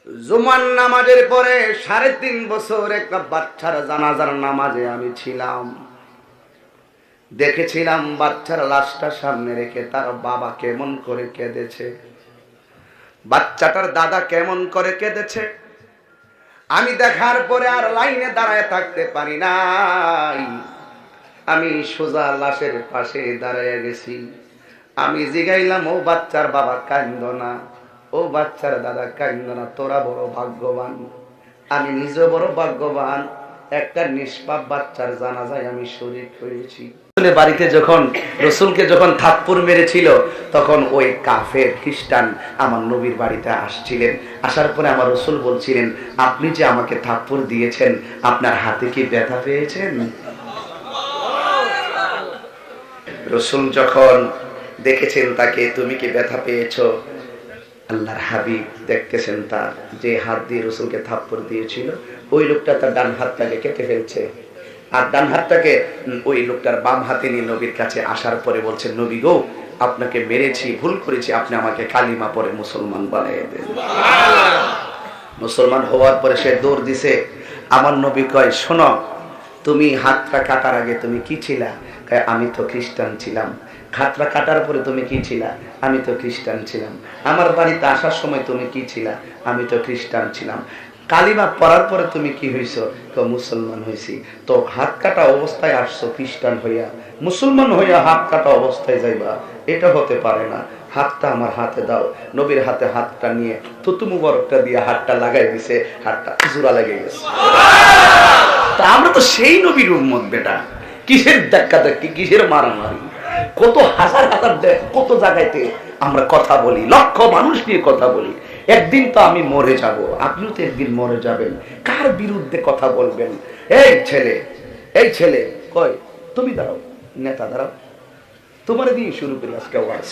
জুমার নামাজের পরে ৩.৫ বছর একটা বাচ্চার জানাজার নামাজে আমি ছিলাম। দেখেছিলাম বাচ্চার লাশটা সামনে রেখে তার বাবা কেমন করে কেঁদেছে, বাচ্চাটার দাদা কেমন করে কেঁদেছে। আমি দেখার পরে আর লাইনে দাঁড়ায় থাকতে পারি নাই। আমি সোজা লাশের পাশে দাঁড়ায় গেছি। আমি জিগাইলাম, ও বাচ্চার বাবা কান্দ না, ও বাচ্চার দাদা কান্দ না, তোরা বড় ভাগ্যবান। আমি নিজে বড় ভাগ্যবান, একটা নিষ্পাপ বাচ্চার জানাজায় আমি শরীক হয়েছি। বাড়িতে যখন রসুলকে যখন থাপ্পড় মেরেছিল, তখন ওই কাফের খ্রিস্টান আমার নবীর বাড়িতে আসছিলেন। আসার পরে আমার রসুল বলছিলেন, আপনি যে আমাকে থাপ্পড় দিয়েছেন, আপনার হাতে কি ব্যথা পেয়েছেন? রসুল যখন দেখেছেন তাকে, তুমি কি ব্যথা পেয়েছো? আল্লাহর হাবিব দেখতেছেন তার যে হাত দিয়ে রসুলকে থাপ্পড় দিয়েছিল, ওই লোকটা তার ডান হাতটাকে কেটে ফেলছে, আর ডান হাতটাকে ওই লোকটার বাম হাতে নিয়ে নবীর কাছে আসার পরে বলছেন, নবী গো, আপনাকে মেরেছি, ভুল করেছি, আপনি আমাকে কালিমা পরে মুসলমান বানিয়ে দেন। মুসলমান হওয়ার পরে সে দৌড় দিছে। আমার নবী কয়, শোনো, তুমি হাতটা কাটার আগে তুমি কি ছিলা? আমি তো খ্রিস্টান ছিলাম। হাতটা কাটার পরে তুমি কি ছিলা? আমি তো খ্রিস্টান ছিলাম। আমার বাড়িতে আসার সময় তুমি কি ছিলা? আমি তো খ্রিস্টান ছিলাম। কালিমা পড়ার পরে তুমি কি হইছো? তো মুসলমান হইছি। তো হাত কাটা অবস্থায় আসছো খ্রিস্টান হইয়া, মুসলমান হইয়া হাত কাটা অবস্থায় যাইবা, এটা হতে পারে না। হাতটা আমার হাতে দাও। নবীর হাতে হাতটা নিয়ে থুতু মুবারকটা দিয়ে হাতটা লাগাই দিছে, হাতটা জোড়া লেগে গেছে। তা আমরা তো সেই নবীর উম্মত বেটা, কিসের ধাক্কা ধাক্কি, কিসের মারামারি, কত হাজার হাজার কত জায়গাতে আমরা কথা বলি, লক্ষ মানুষ নিয়ে কথা বলি। একদিন তো আমি মরে যাব, আপনিও তো একদিন মরে যাবেন। কার বিরুদ্ধে কথা বলবেন? এই ছেলে, এই ছেলে, কই তুমি দাঁড়াও, নেতা দাঁড়াও, তোমার দিয়ে শুরু করি আজকে ওয়াজ।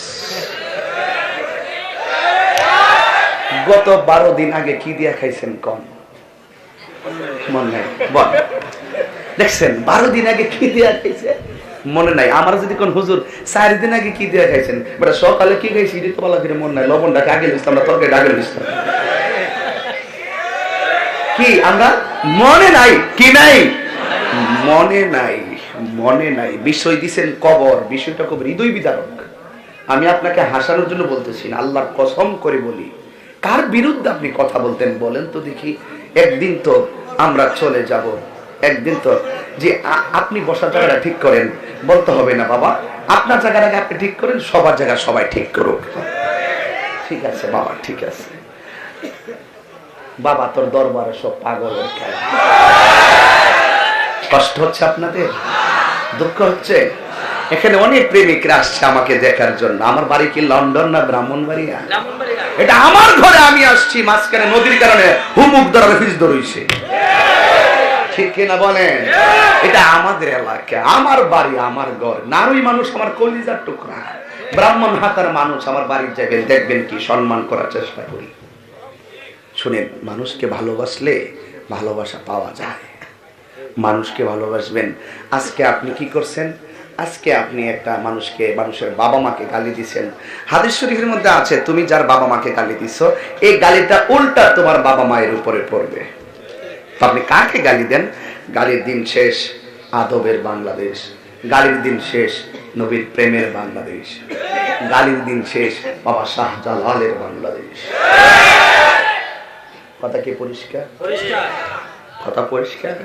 গত 12 দিন আগে কি দিয়া খাইছেন কম? মনে নাই? বল, দেখছেন 12 দিন আগে কি দিয়া খাইছে মনে নাই? আমার যদি কোন হুজুর 4 দিন আগে কি দিয়া খাইছেন, বেটা সকালে কি খাইছি এটা তো বলা করে মনে নাই। লবণটাকে আগে দিতাম না, তরকারি আগে দিতাম, কি আমরা মনে নাই? কি নাই? মনে নাই, মনে নাই। বিষয় দিছেন কবর, বিষয়টা খুব হৃদয় বিদারক। আমি আপনাকে হাসানোর জন্য বলতেছি না, আল্লাহর কসম করে বলি, কার বিরুদ্ধে আপনি কথা বলতেন বলেন তো দেখি? একদিন তো আমরা চলে যাব, একদিন তো। যে আপনি বসার জায়গাটা ঠিক করেন, বলতে হবে না বাবা, আপনার জায়গাটাকে আপনি ঠিক করেন, সবার জায়গা সবাই ঠিক করুক। ঠিক আছে বাবা, ঠিক আছে বাবা, তোর দরবারে সব পাগলের খেলা। কষ্ট হচ্ছে আপনাদের, দুঃখ হচ্ছে? এখানে অনেক প্রেমিকরা আসছে আমাকে দেখার জন্য। আমার বাড়ি কি লন্ডন না ব্রাহ্মণবাড়িয়া? এটা আমার ঘরে আমি আসছি, মাঝখানে নদীর কারণে হুমুক ধরার ফিস ধরইছে, ঠিক কিনা বলেন? এটা আমাদের এলাকা, আমার বাড়ি, আমার ঘর। নারী মানুষ আমার কলিজার টুকরা, ব্রাহ্মণ হাতার মানুষ আমার বাড়ির যাবেন, দেখবেন কি সম্মান করার চেষ্টা করি। শুনেন, মানুষকে ভালোবাসলে ভালোবাসা পাওয়া যায়। মানুষকে ভালোবাসবেন। আজকে আপনি কি করছেন? আজকে আপনি একটা মানুষকে, মানুষের বাবা মাকে গালি দিচ্ছেন। হাদিস শরীফের মধ্যে আছে, তুমি যার বাবা মাকে গালি দিছো, এই গালিটা উল্টা তোমার বাবা মায়ের উপরে পড়বে। আপনি কাকে গালি দেন? গালির দিন শেষ আদবের বাংলাদেশ, গালির দিন শেষ নবীর প্রেমের বাংলাদেশ, গালির দিন শেষ বাবা শাহজালালের বাংলাদেশ। কথা কি পরিষ্কার? কথা পরিষ্কার?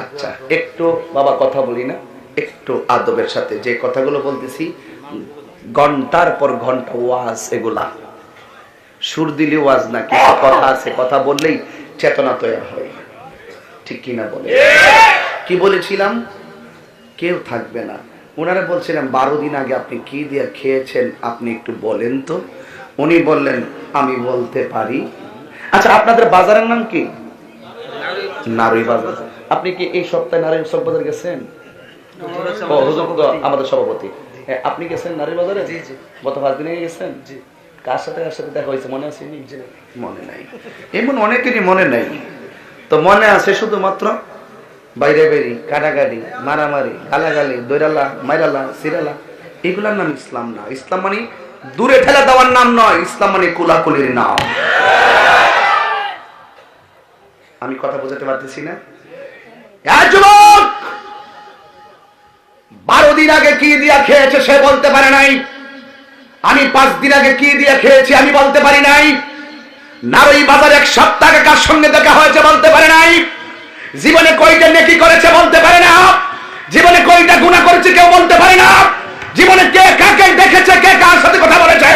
আচ্ছা, একটু বাবা কথা বলি না, একটু আদবের সাথে যে কথাগুলো বলতেছি, ঘন্টার পর ঘন্টা ওয়াজ, এগুলা সুর দিলে ওয়াজ না, কিছু কথা আছে, কথা বললেই চেতনা তৈরি হয়, ঠিক কিনা বলে? কি বলেছিলাম? কেউ থাকবে না। ওনারা বলছিলাম 12 দিন আগে আপনি কি দিয়ে খেয়েছেন, আপনি একটু বলেন তো। উনি বললেন, আমি বলতে পারি। আচ্ছা, আপনাদের বাজারের নাম কি? নারুই বাজার। আপনি কি এই সপ্তাহে নারুই বাজার গেছেন? আমাদের সভাপতি, আপনি গেছেন নারুই বাজারে? গত 5 দিনে গেছেন? কার সাথে কার সাথে দেখা হয়েছে মনে আছে? মনে নাই। এমন অনেকেরই মনে নাই। তো মনে আছে শুধুমাত্র বাইরে বেরি, কাটাকাটি, মারামারি, গালাগালি, দৈরালা, মাইরালা, সিরালা, এগুলার নাম ইসলাম না। ইসলাম মানে দূরে ঠেলা দেওয়ার নাম নয়, ইসলাম মানে কুলাকুলির নাম। আমি কথা বোঝাতে পারতেছি না? যুবক 12 দিন আগে কি দিয়া খেয়েছে সে বলতে পারে নাই। আমি 5 দিন আগে কি দিয়া খেয়েছি আমি বলতে পারি নাই। নারী বাজারে 1 সপ্তাহ আগে কার সঙ্গে দেখা হয়েছে বলতে পারে নাই। জীবনে কয়টা নেকি করেছে বলতে পারে না। জীবনে কয়টা গুনাহ করেছে কেউ বলতে পারে না। জীবনে কে কাকে দেখেছে, কে কার সাথে কথা বলেছে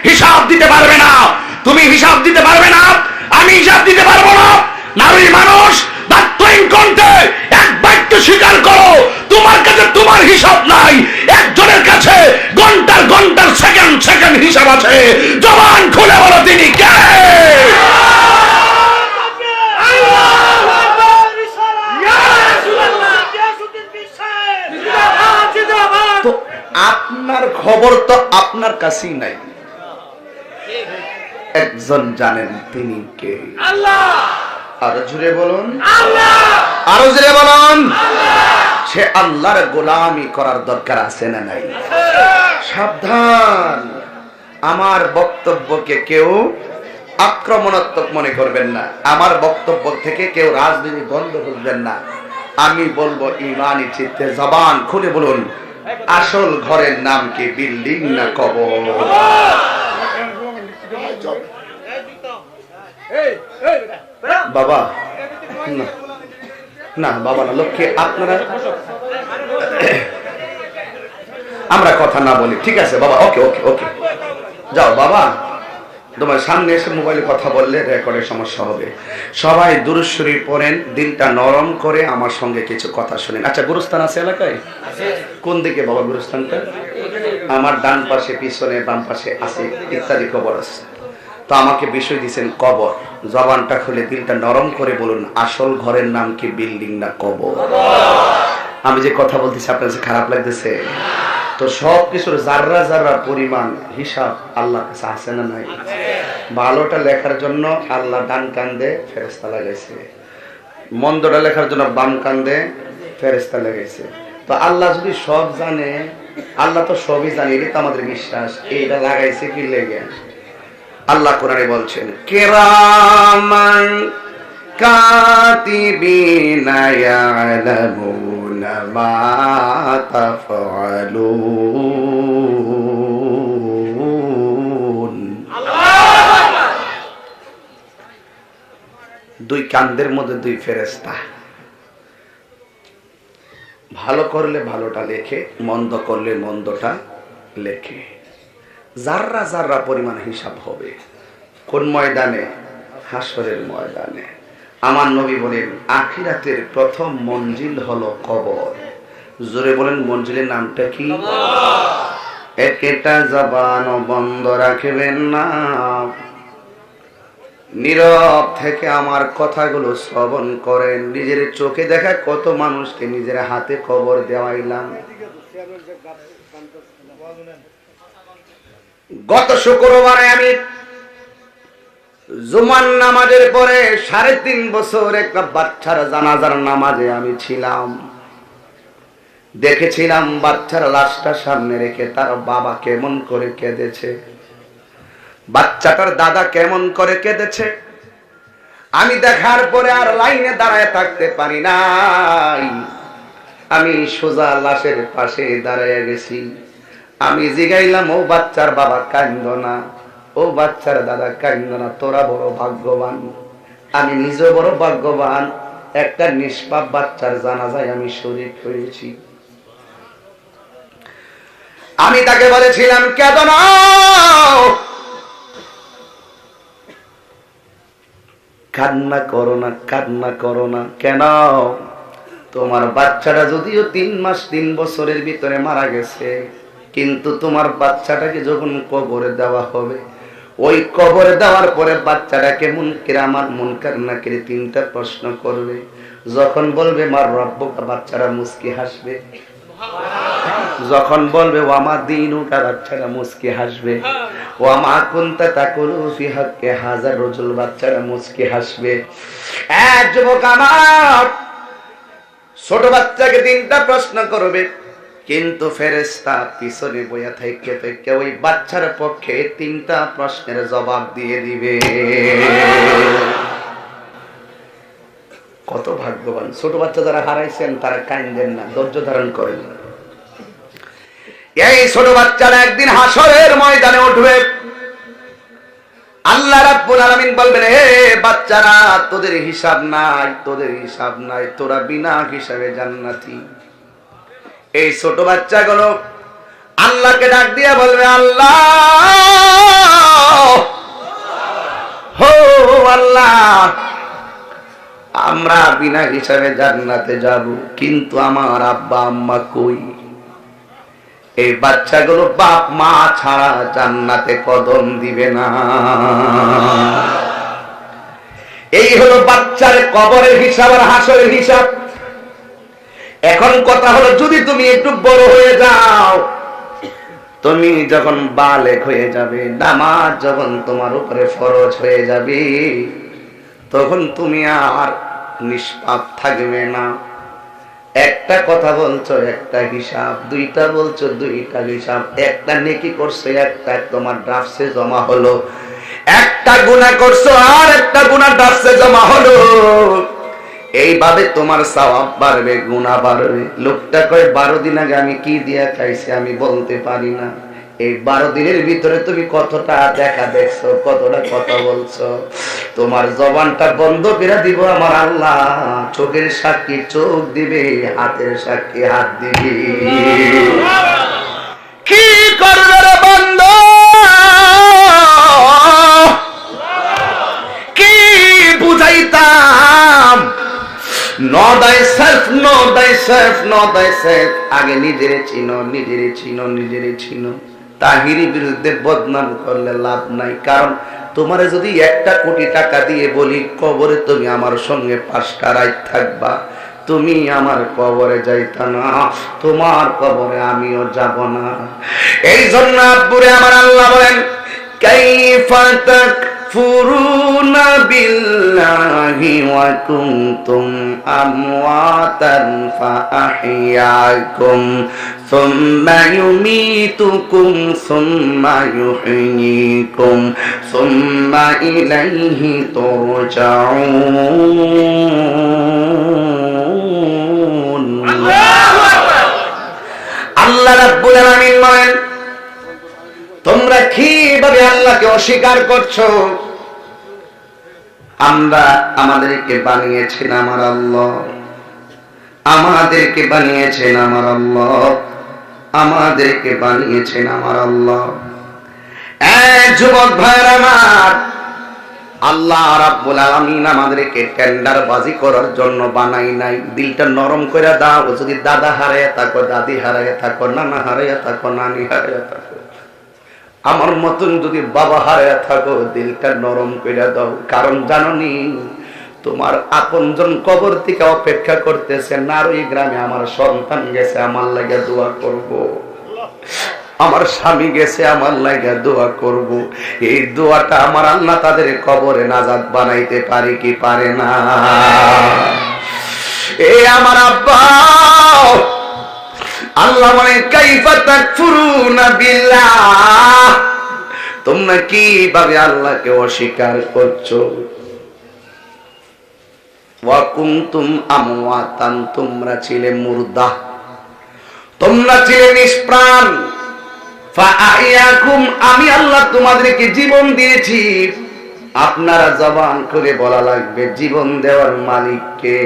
হিসাব দিতে পারবে না। তুমি হিসাব দিতে পারবে না, আমি হিসাব দিতে পারবো না। নারী মানুষ দায়িত্বহীন কণ্ঠে এক বাক্য স্বীকার করো, তোমার কাছে তোমার হিসাব নাই, একজনের কাছে ঘন্টার ঘন্টার সেকেন্ড সেকেন্ড হিসাব আছে। জবান খুলে বলো তিনি কে? তো আপনার খবর তো আপনার কাছেই নাই, একজন জানেন তিনি কে? আল্লাহ। আরো জোরে বলুন আল্লাহ, আরো জোরে বলুন। সে আল্লাহর গোলামি করার দরকার আছে না নাই? সাবধান, আমার বক্তব্যকে কেউ আক্রমণাত্মক মনে করবেন না, আমার বক্তব্য থেকে কেউ রাজনীতি দ্বন্দ্ব খুঁজবেন না। আমি বলবো ইমানি চিত্তে জবান খুলে বলুন, আসল ঘরের নাম কি বিল্ডিং না কবর? বাবা না না, বাবা না, লক্ষ্মী আপনারা আমরা কথা না বলি, ঠিক আছে বাবা? ওকে ওকে ওকে, যাও বাবা, তোমার সামনে এসে মোবাইলে কথা বললে রেকর্ডের সমস্যা হবে। সবাই দুরূদ শরীফ পড়েন, দিলটা নরম করে আমার সঙ্গে কিছু কথা শুনেন। আচ্ছা, গুরুস্থান আছে এলাকায়? কোন দিকে বাবা গুরুস্থানটা? আমার ডান পাশে, পিছনে, বাম পাশে আছে, ইত্যাদি কবর আছে। তো আমাকে বিষয় দিয়েছেন কবর। জবানটা খুলে দিলটা নরম করে বলুন, আসল ঘরের নাম কি বিল্ডিং না কবর? আমি যে কথা বলতেছি আপনার কাছে খারাপ লাগতেছে? তো সব কিছুর জাররা জাররা পরিমাণ হিসাব আল্লাহর কাছে আছে না নাই? ভালোটা লেখার জন্য আল্লাহ ডান কান্দে ফেরেশতা লাগাইছে, মন্দটা লেখার জন্য বাম কান্দে ফেরেশতা লাগাইছে। তো আল্লাহ যদি সব জানে, আল্লাহ তো সবই জানে, এটা তো আমাদের বিশ্বাস। এইটা লাগাইছে কি লেগে? আল্লাহ কোরআনে বলছেন, কিরামান কাতিবিনা ইয়ালামুনা মা তাফআলুন। দুই কান্দের মধ্যে দুই ফেরেশতা, ভালো করলে ভালোটা লেখে, মন্দ করলে মন্দটা লেখে। জাররা জাররা পরিমাণ হিসাব হবে। কোন ময়দানে? হাসরের ময়দানে। আমার নবী বলেন, আখিরাতের প্রথম মঞ্জিল হলো কবর। জোরে বলেন, মঞ্জিলের নামটা কি? একটা জবান বন্ধ রাখবেন না, নীরব থেকে আমার কথাগুলো শ্রবণ করেন। নিজের চোখে দেখা কত মানুষকে নিজের হাতে কবর দেওয়াইলাম। গত শুক্রবারে আমি জুমার নামাজের পরে 3.5 বছর একটা বাচ্চার জানাজার নামাজে আমি ছিলাম। দেখেছিলাম বাচ্চার লাশটা সামনে রেখে তার বাবা কেমন করে কেঁদেছে, বাচ্চাটার দাদা কেমন করে কেঁদেছে। আমি দেখার পরে আর লাইনে দাঁড়ায় থাকতে পারি নাই, আমি সোজা লাশের পাশে দাঁড়ায় গেছি। আমি জিগাইলাম, ও বাচ্চার বাবা কাঁদো না, ও বাচ্চার দাদা কাঁদো না, তোরা বড় ভাগ্যবান। আমি নিজে বড় ভাগ্যবান, একটা নিষ্পাপ বাচ্চার জানাজায় আমি শরীক হয়েছি। আমি তাকে বলেছিলাম, কেঁদো না, কান্না করো না, কান্না করো না। কেন? তোমার বাচ্চাটা যদিও 3 মাস 3 বছরের ভিতরে মারা গেছে, কিন্তু তোমার বাচ্চাটাকে যখন কবরে দেওয়া হবে, ওই কবরে দেওয়ার পরে বাচ্চাটাকে মুনকির আমার মুনকার নাকির 3টা প্রশ্ন করবে। যখন বলবে মার রব্বুকা, বাচ্চারা মুস্কি হাসবে। যখন বলবে ওয়ামা দীনুকা, বাচ্চারা মুস্কি হাসবে। ওয়ামা কুনতা তাকুলু ফি হাক্কি হাযার রাজুল, বাচ্চারা মুস্কি হাসবে। যুবক আমার, ছোট বাচ্চাকে 3টা প্রশ্ন করবে, কিন্তু ফেরেশতা পিছনে বইয়া থেকে ওই বাচ্চার পক্ষে 3টা প্রশ্নের জবাব দিয়ে দিবে। ছোট বাচ্চা যারা হারাইছেন তারা কাঁদেন না, ধৈর্য ধারণ করেন। এই ছোট বাচ্চারা একদিন হাসরের ময়দানে উঠবে। আল্লাহ রাব্বুল আলামিন বলবেন, হে বাচ্চারা, তোদের হিসাব নাই, তোদের হিসাব নাই, তোরা বিনা হিসাবে জান্নাতি। এই ছোট বাচ্চাগুলো আল্লাহকে ডাক দিয়ে বলবে, আল্লাহ, হো আল্লাহ, আমরা বিনা হিসাবে জান্নাতে যাব, কিন্তু আমার আব্বা আম্মা কই? এই বাচ্চাগুলো বাপ মা ছাড়া জান্নাতে কদম দিবে না। এই হলো বাচ্চার কবরের হিসাব আর হাসরের হিসাব। এখন কথা হলো, যদি তুমি একটু বড় হয়ে যাও, তুমি যখন বালেগ হয়ে যাবে, নামাজ যখন তোমার উপরে ফরজ হয়ে যাবে, তখন তুমি আর নিষ্পাপ থাকবে না। একটা কথা বলছো একটা হিসাব, দুইটা বলছো দুইটা হিসাব, একটা নেকি করছো একটা তোমার ড্রাফটসে জমা হলো, একটা গুনাহ করছো আর একটা গুনাহ ড্রাফটসে জমা হলো। এইভাবে তোমার সওয়াব বাড়বে, গুনাহ বাড়বে। লোকটা কয় 12 দিন আগে আমি কি দিয়া খাইছি আমি বলতে পারি না। এই 12 দিনের ভিতরে তুমি কতটা দেখা দেখছো, কতটা কথা বলছো। তোমার জবানটা বন্ধ করে দিব আমার আল্লাহ, চোখের সাক্ষী চোখ দিবে, হাতের সাক্ষী হাত দিবে। কি করবে রে বন্ধু, কি বুঝাইতাম? Know thyself, know thyself, know thyself. আগে নিজেরে চিনো, নিজেরে চিনো, নিজেরে চিনো। তাহিরি বিরুদ্ধে বদনাম করলে লাভ নাই। কারণ তোমারে যদি 1 কোটি টাকা দিয়ে বলি কবরে তুমি আমার সঙ্গে 5টা রাত থাকবা, তুমি আমার কবরে যাইতা না, তোমার কবরে আমিও যাব না। এই জন্য আব্বুরে আমার আল্লাহ বলেন, কাইফা তাকফুরুনা বিল্লাহি ওয়া কুনতুম আমওয়াতান ফাআহইয়াকুম সুম্মা ইউমীতুকুম সুম্মা ইউহয়ীকুম সুম্মা ইলাইহি তুরজাউন। আল্লাহ রাব্বুল আলামিন বলেন, তোমরা কিভাবে আল্লাহকে অস্বীকার করছো? আমরা আমাদেরকে বানিয়েছেন আমার আল্লাহ, আমাদেরকে বানিয়েছেন আমার আল্লাহ, আমাদেরকে বানিয়েছেন আমার আল্লাহ। যুবক ভাইরা আমার, আল্লাহ রাব্বুল আলামিন আমাদেরকে টেন্ডার বাজি করার জন্য বানাই নাই। দিলটা নরম করে দাও। যদি দাদা হারাইয়া থাকো, দাদি হারাইয়া থাকো, নানা হারাইয়া থাকো, নানি হারাইয়া থাকো, আমার মতন যদি বাবা হারাইয়া থাকো, দিলটা নরম করে দাও। কারণ জাননি, তোমার আপনজন কবর থেকে অপেক্ষা করতেছে, নারী গ্রামে আমার সন্তান গেছে, আমার লাগে দোয়া করব, আমার স্বামী গেছে, আমার লাগে দোয়া করব। এই দোয়াটা আমার আল্লাহ তাদের কবরে নাজাত বানাইতে পারে কি পারে না? এই আমার আব্বা, আল্লাহ বলেন, কাইফা তাকফুরুনা বিল্লাহ, তোমরা কিভাবে আল্লাহকে অস্বীকার করছো? ওয়া কুনতুম আমওয়াতান, তোমরা ছিলে মুর্দা, তোমরা ছিলে নিষ্প্রাণ। ফাআহইয়াকুম, আমি আল্লাহ তোমাদেরকে জীবন দিয়েছি। আপনারা জবান করে বলা লাগবে, জীবন দেওয়ার মালিক কে?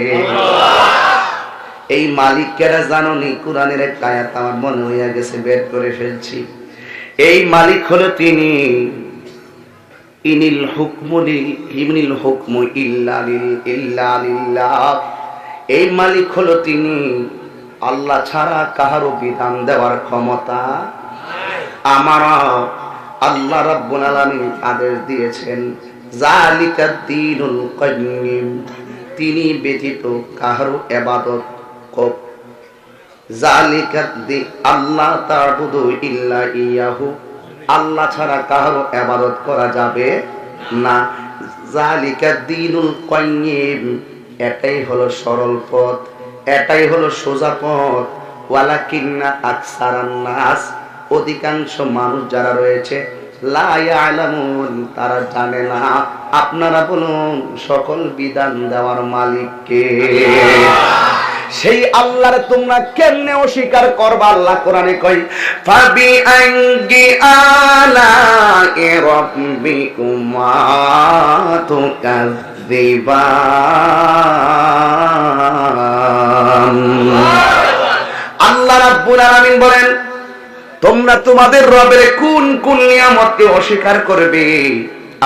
এই মালিকেরা জানোনি? কোরআনের একটা আয়াত আমার মনে হইয়া গেছে, বের করে ফেলছি। এই মালিক হলো তিনি, ইনিল হুকমু ইল্লা লিল্লাহ। এই মালিক হলো তিনি, আল্লাহ ছাড়া কাহারও বিধান দেওয়ার ক্ষমতা আমার আল্লাহ রাব্বুল আলামিন আদেশ দিয়েছেন, যালিকাদ দীনুল কাইয়্যিম, তিনি ব্যতীত কাহারও ইবাদত আল্লাহ তা'বুদু ইল্লা ইয়াহু, আল্লাহ ছাড়া কাহারও ইবাদত করা যাবে না। যালিকাদ দীনুল কাইয়্যিম, এটাই হলো সরল পথ, এটাই হলো সোজা পথ। ওয়ালাকিন্না আকসারান নাস, অধিকাংশ মানুষ যারা রয়েছে, লা ইয়ালামুন, তারা জানে না। আপনারা বলুন সকল বিধান দেওয়ার মালিক কে? সেই আল্লাহর তোমরা কেমনে অস্বীকার করবা? আল্লাহ কোরআনে কই ফাবি আইগি আলা রাব্বিকুমা তুকাযিবান। আল্লাহ রাব্বুল আলামিন বলেন তোমরা তোমাদের রবের কোন কোন নিয়ামতকে অস্বীকার করবে?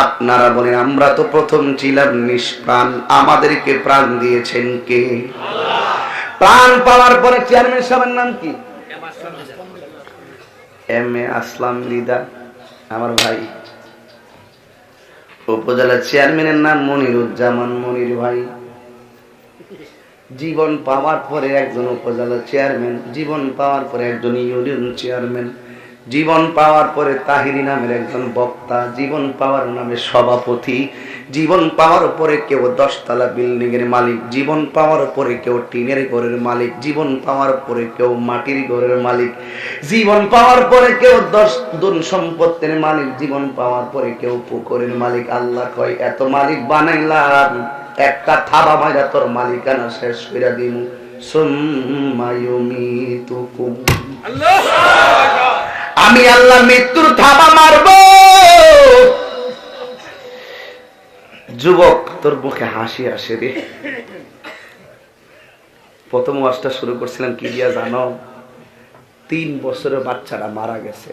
আপনারা বলেন আমরা তো প্রথম ছিলাম নিষ্প্রাণ, আমাদেরকে প্রাণ দিয়েছেন কে? প্রাণ পাওয়ার পরে চেয়ারম্যান সাহেবের নাম কি? এম এ আসলাম লিদা, আমার ভাই। উপজেলা চেয়ারম্যানের নাম মনিরুজ্জামান, মনির ভাই। জীবন পাওয়ার পরে একজন উপজেলা চেয়ারম্যান, জীবন পাওয়ার পরে একজন ইউনিয়ন চেয়ারম্যান, জীবন পাওয়ার পরে তাহিরি নামের একজন বক্তা, জীবন পাওয়ার নামে সভাপতি, জীবন পাওয়ার পরে কেউ 10 তলা বিল্ডিং এর মালিক, জীবন পাওয়ার পরে কেউ টিনের ঘরের মালিক, জীবন পাওয়ার পরে কেউ মাটির ঘরের মালিক, জীবন পাওয়ার পরে কেউ 10 ধন সম্পত্তির মালিক, জীবন পাওয়ার পরে কেউ পুকুরের মালিক। আল্লাহ কয় এত মালিক বানাইলাম, একটা থাবা মাইরা তোর মালিকানা শেষ কইরা দিমু। সুম্মা ইউমিতুকুম, আমি আল্লাহ মৃত্যুর থাবা মারব। যুবক তোর মুখে হাসি আসে রে। প্রথম ওয়াজটা শুরু করছিলাম কি দিয়া জানো? 3 বছরের বাচ্চারা মারা গেছে।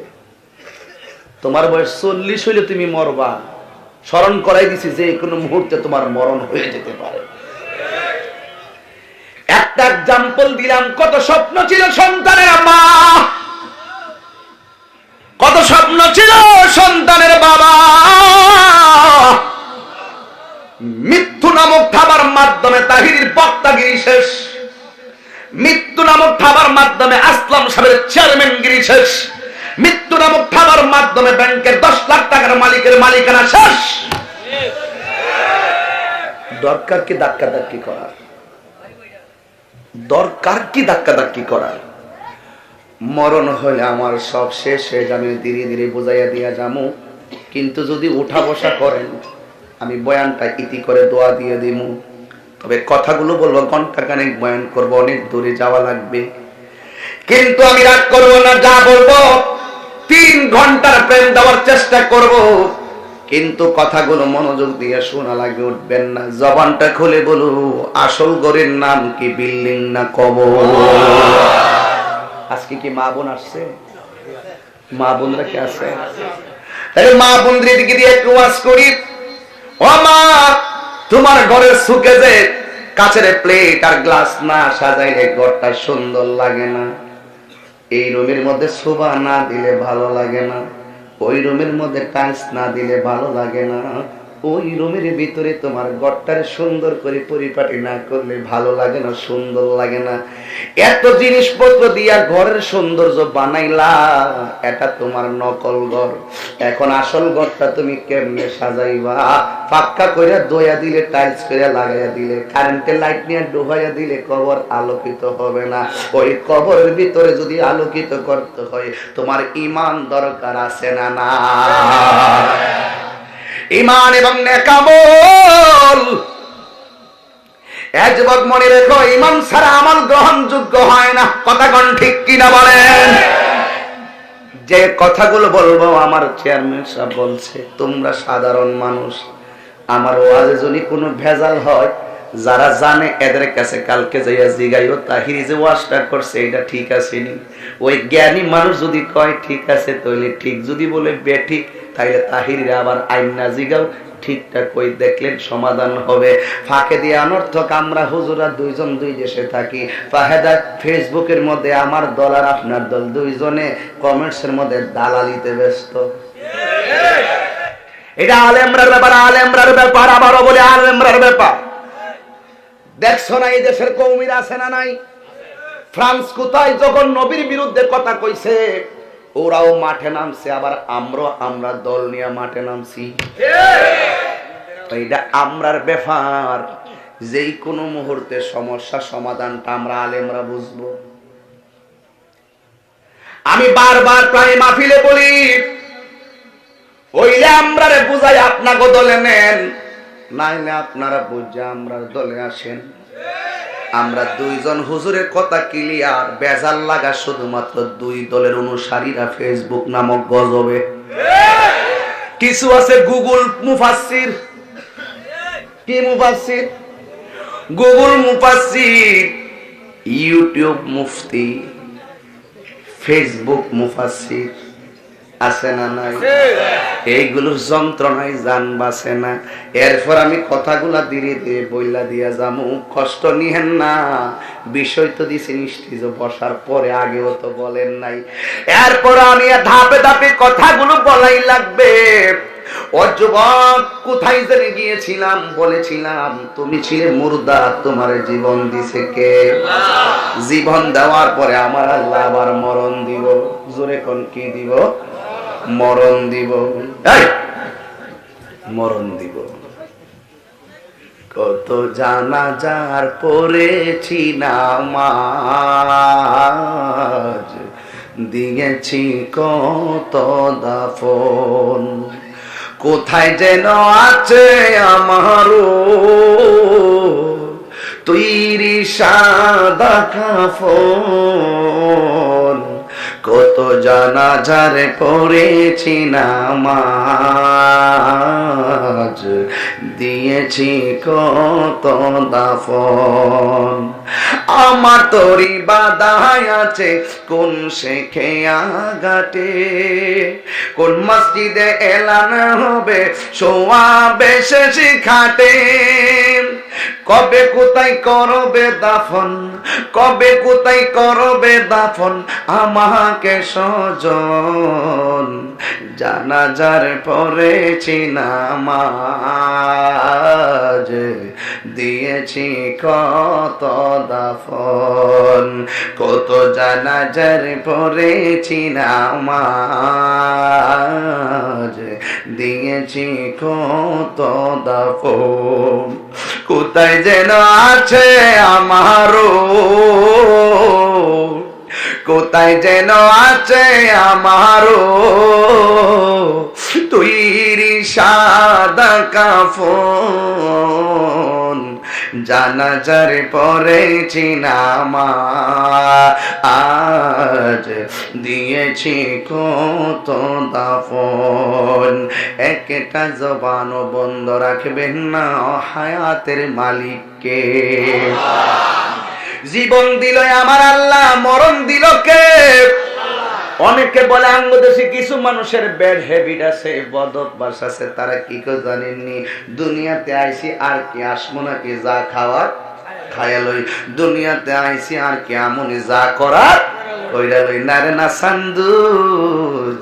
তোমার বয়স 40 হইলে তুমি মরবা। স্মরণ করাই দিছি যে কোনো মুহূর্তে তোমার মরণ হয়ে যেতে পারে। একটা এক্সাম্পল দিলাম। কত স্বপ্ন ছিল সন্তানের মা, কত স্বপ্ন ছিল সন্তানের বাবা। মৃত্যু নামক খাবার মাধ্যমে তাহিরির বক্তাগিরি শেষ, মৃত্যু নামক খাবার মাধ্যমে আসলাম সাহেবের চেয়ারম্যানগিরি শেষ, মৃত্যু নামক খাবার মাধ্যমে ব্যাংকের 10 লাখ টাকার মালিকের মালিকানা শেষ। দরকার কি ধাক্কাধাক্কি করার? দরকার কি ধাক্কাধাক্কি করার? মরণ হলে আমার সব শেষ হয়ে যাবে, ধীরে ধীরে বুঝাইয়া দিয়া যাবো। কিন্তু যদি উঠা বসা করেন আমি বয়ানটা ইতি করে দোয়া দিয়ে দিব। তবে কথাগুলো বলবো, ঘন্টা খানেক বয়ান করবো, অনেক দূরে যাওয়া লাগবে। কিন্তু আমি রাগ করবো না, যা বলবো 3 ঘন্টার প্রেম দেওয়ার চেষ্টা করব। কিন্তু কথাগুলো মনোযোগ দিয়ে শোনা লাগবে, উঠবেন না। জবানটা খুলে বলো, আসল ঘরের নাম কি বিল্ডিং না কবর? আজকে কি মা বোন আসছে? মা বোনরা কি আছে? তাহলে মা বোনদের দিকে দিয়ে একটু ওয়াজ করি। ও মা, তোমার ঘরের সুকে যে কাচের প্লেট আর গ্লাস না সাজাইলে ঘরটা সুন্দর লাগে না। এই রুমের মধ্যে শোভা না দিলে ভালো লাগে না, ওই রুমের মধ্যে টাইলস না দিলে ভালো লাগে না, ওই রুমের ভিতরে তোমার ঘরটারে সুন্দর করে পরিপাটি না করলে ভালো লাগে না, সুন্দর লাগে না। এত জিনিসপত্র দিয়া ঘরের সৌন্দর্য বানাইলা, এটা তোমার নকল ঘর। এখন আসল ঘরটা তুমি কেমনে সাজাইবা? পাক্কা কইরা দইয়া দিলে, টাইলস কইরা লাগাইয়া দিলে, কারেন্টের লাইট নিয়ে ডুবাইয়া দিলে কবর আলোকিত হবে না। ওই কবরের ভিতরে যদি আলোকিত করতে হয় তোমার ঈমান দরকার আছে না? না, ঈমান এবং নেক আমল। এক যুবক মনে রেখো, ঈমান ছাড়া আমল গ্রহণযোগ্য হয় না। কথা কোন ঠিক কিনা বলেন? যে কথাগুলো বলবো আমার চেয়ারম্যান সাহেব বলছে, তোমরা সাধারণ মানুষ, আমার ওয়াজে যদি কোনো ভেজাল হয়, যারা জানে এদের কাছে কালকে যাইয়া জিগাইও তাহিরি যে ওয়াজটা করছে এটা ঠিক আছে নি। ওই জ্ঞানী মানুষ যদি কয় ঠিক আছে তাহলে ঠিক, যদি বলে বেঠিক তাইলে তাহিরিরা আবার আইনা জিগাও, ঠিকটা কই দেখলেন সমাধান হবে। ফাঁকে দিয়ে অনর্থক আমরা হুজুরা 2 জন 2 দেশে থাকি। ফাহেদা ফেসবুকের মধ্যে আমার দল আর আপনার দল 2 জনে কমেন্টসের মধ্যে দালালিতে ব্যস্ত। এটা আলেমরার ব্যাপার, আলেমরার ব্যাপার, আবারও বলে আলেমরার ব্যাপার। দেখছো না এই দেশের কওমিরা আছে না নাই? ফ্রান্স কোথায় যখন নবীর বিরুদ্ধে কথা কইছে ওরাও মাঠে নামছে, আবার আমরা দল নিয়ে মাঠে নামছি। এইটা আমরার ব্যাপার। যেই কোনো মুহূর্তে সমস্যা সমাধানটা আমরা আলেমরা বুঝবো। আমি বারবার প্রায় মাহফিলে বলি, ওইলে আমরারে বুঝাই আপনাকে দলে নেন, নাইলে আপনারা বুঝে আমরা দলে আসেন। আমরা দুইজন হুজুরের কথা ক্লিয়ার, বেজাল লাগা শুধুমাত্র দুই দলের অনুসারীরা ফেসবুক নামক গজবে। কিছু আছে গুগল মুফাসসির। কি মুফাসসির? গুগল মুফাসসির, ইউটিউব মুফতি, ফেসবুক মুফাসসির আছে না নাই? এইগুলোর যন্ত্রণায় জান বাঁচে না। এরপর আমি কথাগুলা ধীরে ধীরে বইলা দিয়া যামু, কষ্ট নিয়েন না। বিষয় তো দিছি নিশ্চিত বসার পরে, আগেও তো বলেন নাই। এরপর আমি ধাপে ধাপে কথাগুলো বলাই লাগবে। ও যুবক, কোথায় জেনে গিয়েছিলাম? বলেছিলাম তুমি ছিলে মুর্দা, তোমার জীবন দিছে কে? জীবন দেওয়ার পরে আমার আল্লাহ আবার মরণ দিব। জোরে কোন কি দিব? মরণ দিব। মরণ দিব। কত জানাজার পড়েছি নামাজ, দিয়েছি কত দাফন, কোথায় যেন আছে আমারও তৈরি সাদা কাফন, কত জানাজারে পড়েছি নামাজ, দিয়েছি কত দাফন। আমার তরি বাদায় আছে কোন শেখে আগাটে, কোন মসজিদে এলান হবে সোয়াবে শেষ খাটে, কবে কোথায় করবে দাফন, কবে কোথায় করবে দাফন আমাকে স্বজন, জানাজার পড়েছি নামাজ, দিয়েছি কত দাফন, কত জানাজার পড়েছি নামাজ, দিয়েছি কত দাফন, কোথায় যেন আছে আমারও, কোথায় যেন আছে আমারও তৈরি সাদা কাফন, জানাজার পড়েছি নামাজ, দিয়েছি কত দাফন। একটা জবানও বন্ধ রাখবেন না হায়াতের মালিককে। জীবন দিল আমার আল্লাহ, মরণ দিল কে? অনেকে বলে আঙ্গদেশে কিছু মানুষের ব্যাড হ্যাবিট আছে, বদ অভ্যাস আছে। তারা কি করে জানেননি? দুনিয়াতে আইছি আর কি আসমো নাকি, যা খাওয়ার খাইয়া লই। দুনিয়াতে আইছি আর কি আমনি যা করার কইরা লই। না রে না সান্দু,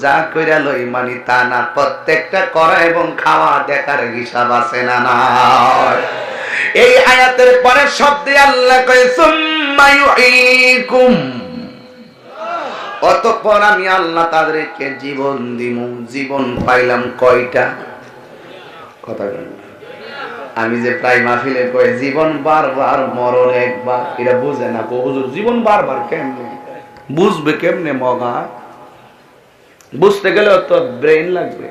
যা কইরা লই মানি তা না, প্রত্যেকটা করা এবং খাওয়া দেখার হিসাব আছে না না। এই আয়াতের পরে শব্দে আল্লাহ কয় সুম্মা ইউঈকুম, অতঃপর আমি আল্লাহ তাদেরকে জীবন দিমু। জীবন পাইলাম কয়টা? কথা বলেন। আমি যে প্রায় মাহফিলে কই জীবন বারবার মরণ একবার, এরা বুঝে না। হুজুর জীবন বারবার কেমনে বুঝবে? কেমনে মগা? বুঝতে গেলে তো ব্রেন লাগবে।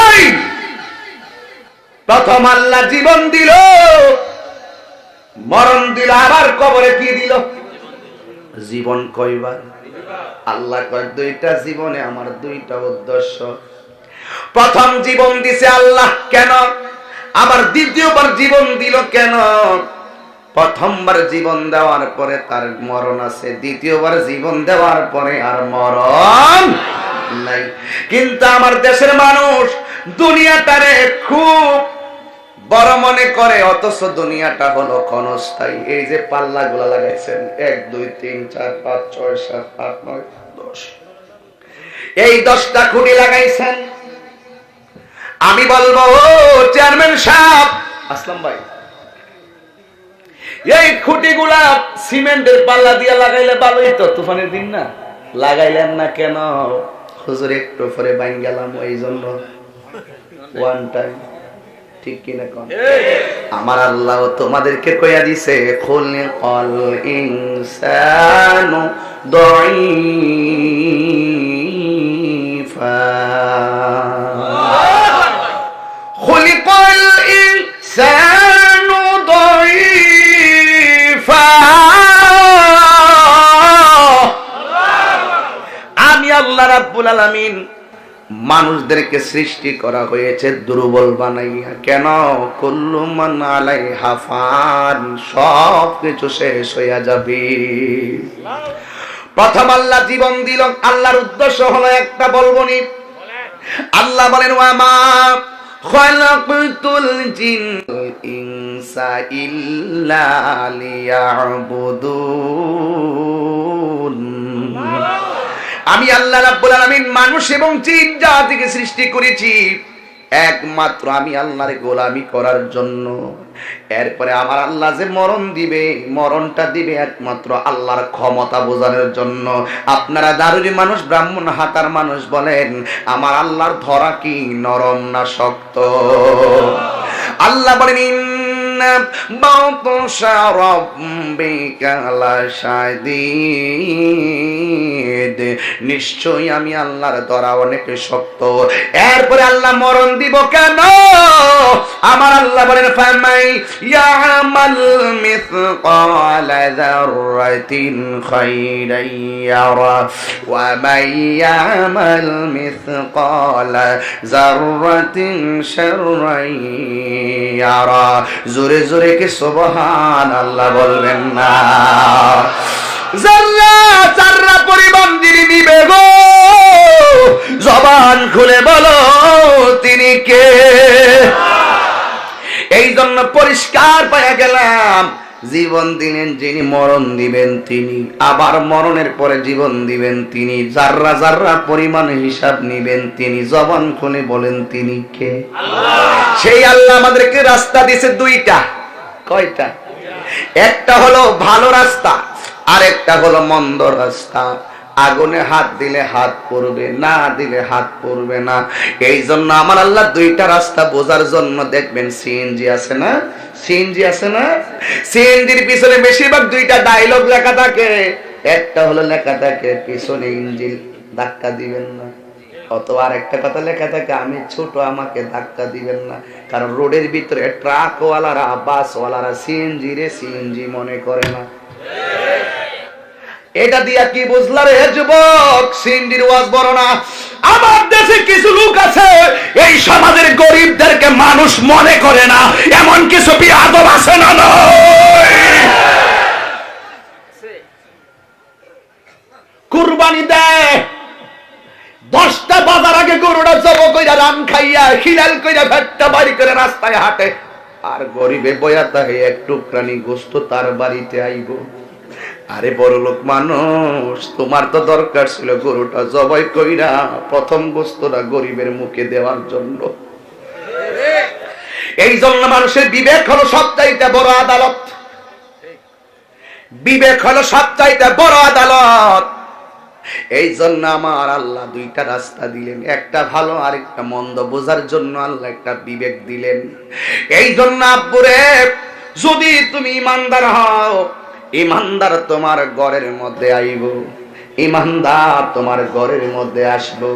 এই প্রথম আল্লাহ জীবন দিল, মরণ দিল, আবার কবরে কি দিল? জীবন কয়বার? আল্লাহ কয় দুইটা জীবনে আমার দুইটা উদ্দেশ্য। প্রথম জীবন দিছে আল্লাহ কেন? আবার দ্বিতীয়বার জীবন দিল কেন? প্রথমবার জীবন দেওয়ার পরে তার মরণ আছে, দ্বিতীয়বার জীবন দেওয়ার পরে আর মরণ নাই। কিন্তু আমার দেশের মানুষ দুনিয়াটারে খুব বড় মনে করে, অথচ দুনিয়াটা হলো ক্ষণস্থায়ী। এই যে পাল্লা গুলা লাগাইছেন 1 2 3 4 5 6 7 8 9 10, এই 10টা খুঁটি লাগাইছেন। আমি বলবো চেয়ারম্যান সাহেব, আসলাম ভাই, এই খুঁটিগুলা সিমেন্টের পাল্লা দিয়ে লাগাইলে ভালোই তো, তুফানের দিন না, লাগাইলেন না কেন? হুজুর একটু পরে বাইন গেলাম, এই জন্য ওয়ান টাইম। ঠিক কিনা কোন? আমার আল্লাহ তোমাদেরকে কইয়া দিছে খুলিকাল ইনসানু দাঈফা, খুলিকা রাব্বুল আলামিন মানুষদেরকে সৃষ্টি করা হয়েছে দুর্বল বানাইয়া। কেন? কুল্লু মান আলাইহা ফান, সব কিছু শেষ হইয়া যাবে। প্রথম আল্লাহ জীবন দিল, আল্লাহর উদ্দেশ্য হলো একটা, বলবনি। আল্লাহ বলেন ওয়া মা খালাকতুল জিন্না ইনসা ইল্লা লিয়াবুদুন। আমি আল্লাহ রাব্বুল আলামিন মানুষ এবং জিন জাতিকে সৃষ্টি করেছি একমাত্র আমি আল্লাহর গোলামি করার জন্য। এরপরে আমার আল্লাহ যে মরণ দিবে, মরণটা দিবে একমাত্র আল্লাহর ক্ষমতা বোঝানোর জন্য। আপনারা দারুরি মানুষ, ব্রাহ্মণ হাতার মানুষ, বলেন আমার আল্লাহর ধরা কি নরম না শক্ত? আল্লাহ বলেন ইন্না বাতশা রাব্বিকা লাশাদীদ, নিশ্চয়ই আমি আল্লাহর ধরা অনেক শক্ত। এরপরে আল্লাহ মরণ দিব কেন? আমার আল্লাহ বলেন ফামাই ইয়ামাল মিসকালা যাররাতিন খাইরান ইয়ারা ওয়া মান ইয়ামাল মিসকালা যাররাতিন শাররান ইয়ারা। জোরে জোরে কি সুবহানাল্লাহ বলবেন না? যারা যারা পরিমাণ যিনি নিবে গো, জবান খুলে বলো তিনি কে? এই জন্য পরিষ্কার পাওয়া গেলাম, জীবন দিলেন যিনি, মরণ দিবেন তিনি, আবার মরণের পরে জীবন দিবেন তিনি, যাররা যাররা পরিমাণ হিসাব নিবেন তিনি। জবান খুলে বলেন তিনি কে? সেই আল্লাহ আমাদেরকে রাস্তা দিয়েছে দুইটা। কয়টা? একটা হলো ভালো রাস্তা, আর একটা হলো মন্দ রাস্তা। আগুনে হাত দিলে হাত পড়বে, না দিলে হাত পড়বে না। এই জন্য আমার আল্লাহ দুইটা রাস্তা বোঝার জন্য, দেখবেন সিএনজি আছে না, সিএনজি আছে না, সিএনজির পিছনে বেশিরভাগ দুইটা ডায়লগ লেখা থাকে। একটা হলো লেখা থাকে পিছনে ইঞ্জিন, ধাক্কা দিবেন না। অথবা আর একটা কথা লেখা থাকে আমি ছোট, আমাকে ধাক্কা দিবেন না। কারণ রোডের ভিতরে ট্রাকওয়ালারা, বাসওয়ালারা সিএনজি রে সিএনজি মনে করে না। এটা দিয়া কি বুঝলা রে যুবক? সিএনজির ওয়াজ বড় না। আমার দেশে কিছু লোক আছে এই সমাজের গরিবদেরকে মানুষ মনে করে না, এমন কিছু বিয়াদব আছে না? কুরবানি দেয় 10টা বাজার আগে গরুটা জব কইরা রাম খাইয়া খিলাল কইরা ভেটটা বাড়ি করে রাস্তায় হাঁটে, আর গরিবে বয়া থাকে এক টুকরানি গোস্ত তার বাড়িতে আইব। আরে বড় লোক মানুষ, তোমার তো দরকার ছিল গরুটা জবাই কইরা প্রথম গোস্তটা গরিবের মুখে দেওয়ার জন্য। এই জন্য মানুষের বিবেক হলো সবচাইতে বড় আদালত। বিবেক হলো সবচাইতে বড় আদালত। এই জন্য আমার আল্লাহ দুইটা রাস্তা দিলেন, একটা ভালো আর একটা মন্দ বোঝার জন্য আল্লাহ একটা বিবেক দিলেন। এই জন্য আব্বুরে, যদি তুমি ইমানদার হও, ইমানদার তোমার ঘরের মধ্যে আইব, ইমানদার তোমার ঘরের মধ্যে আসবো,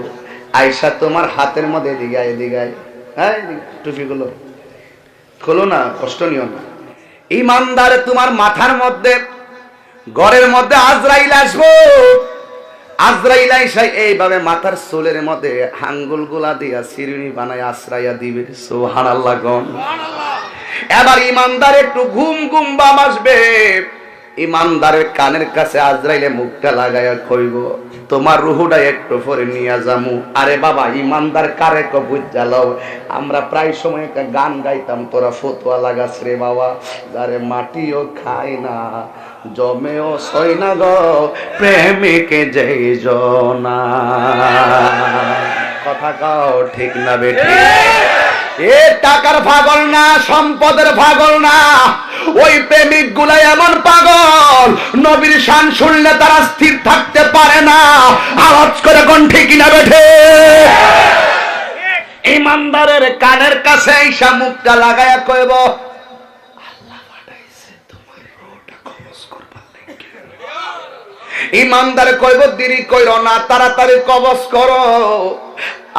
আয়সা তোমার হাতের মধ্যে দিগায় দিগায়, হ্যাঁ টুপিগুলো খোলো না, কষ্ট নিও না। ইমানদার তোমার মাথার মধ্যে, ঘরের মধ্যে আজরাইল আসবো। আজরাইল আইসা এইভাবে মাথার চুলের মধ্যে আঙ্গুল গুলা দিয়া চিরুনি বানায় আশ্রাইয়া দিবে। সুবহানাল্লাহ গণ। এবার ইমানদার একটু ঘুম ঘুম বাম আসবে, ইমানদারের কানের কাছে আজরাইলে মুখটা লাগাইয়া কইব তোমার রুহুটা একটু পরে নিয়ে যামু। আরে বাবা, ইমানদার কারে কবুজ জ্বালাও। আমরা প্রায় সময় একটা গান গাইতাম, তোরা ফতোয়া লাগাস রে বাবা, যারে মাটিও খায় না জমেও সই না গো প্রেমিকে যেই জনা। কথা কও ঠিক না বেটি? এ টাকার পাগল না, সম্পদের পাগল না, ওই প্রেমিক গুলাই এমন পাগল, নবীর শান শুনলে তারা স্থির থাকতে পারে না। আওয়াজ করে কোন ঠিক না বেঠে? ইমানদারের কানের কাছে আইসা মুখটা লাগায়া কইব আল্লাহ পাঠাইছে তোমার রোটা কবজ করবার লাগি। ইমানদার কইব দেরি কইরো না, তাড়াতাড়ি কবজ করো।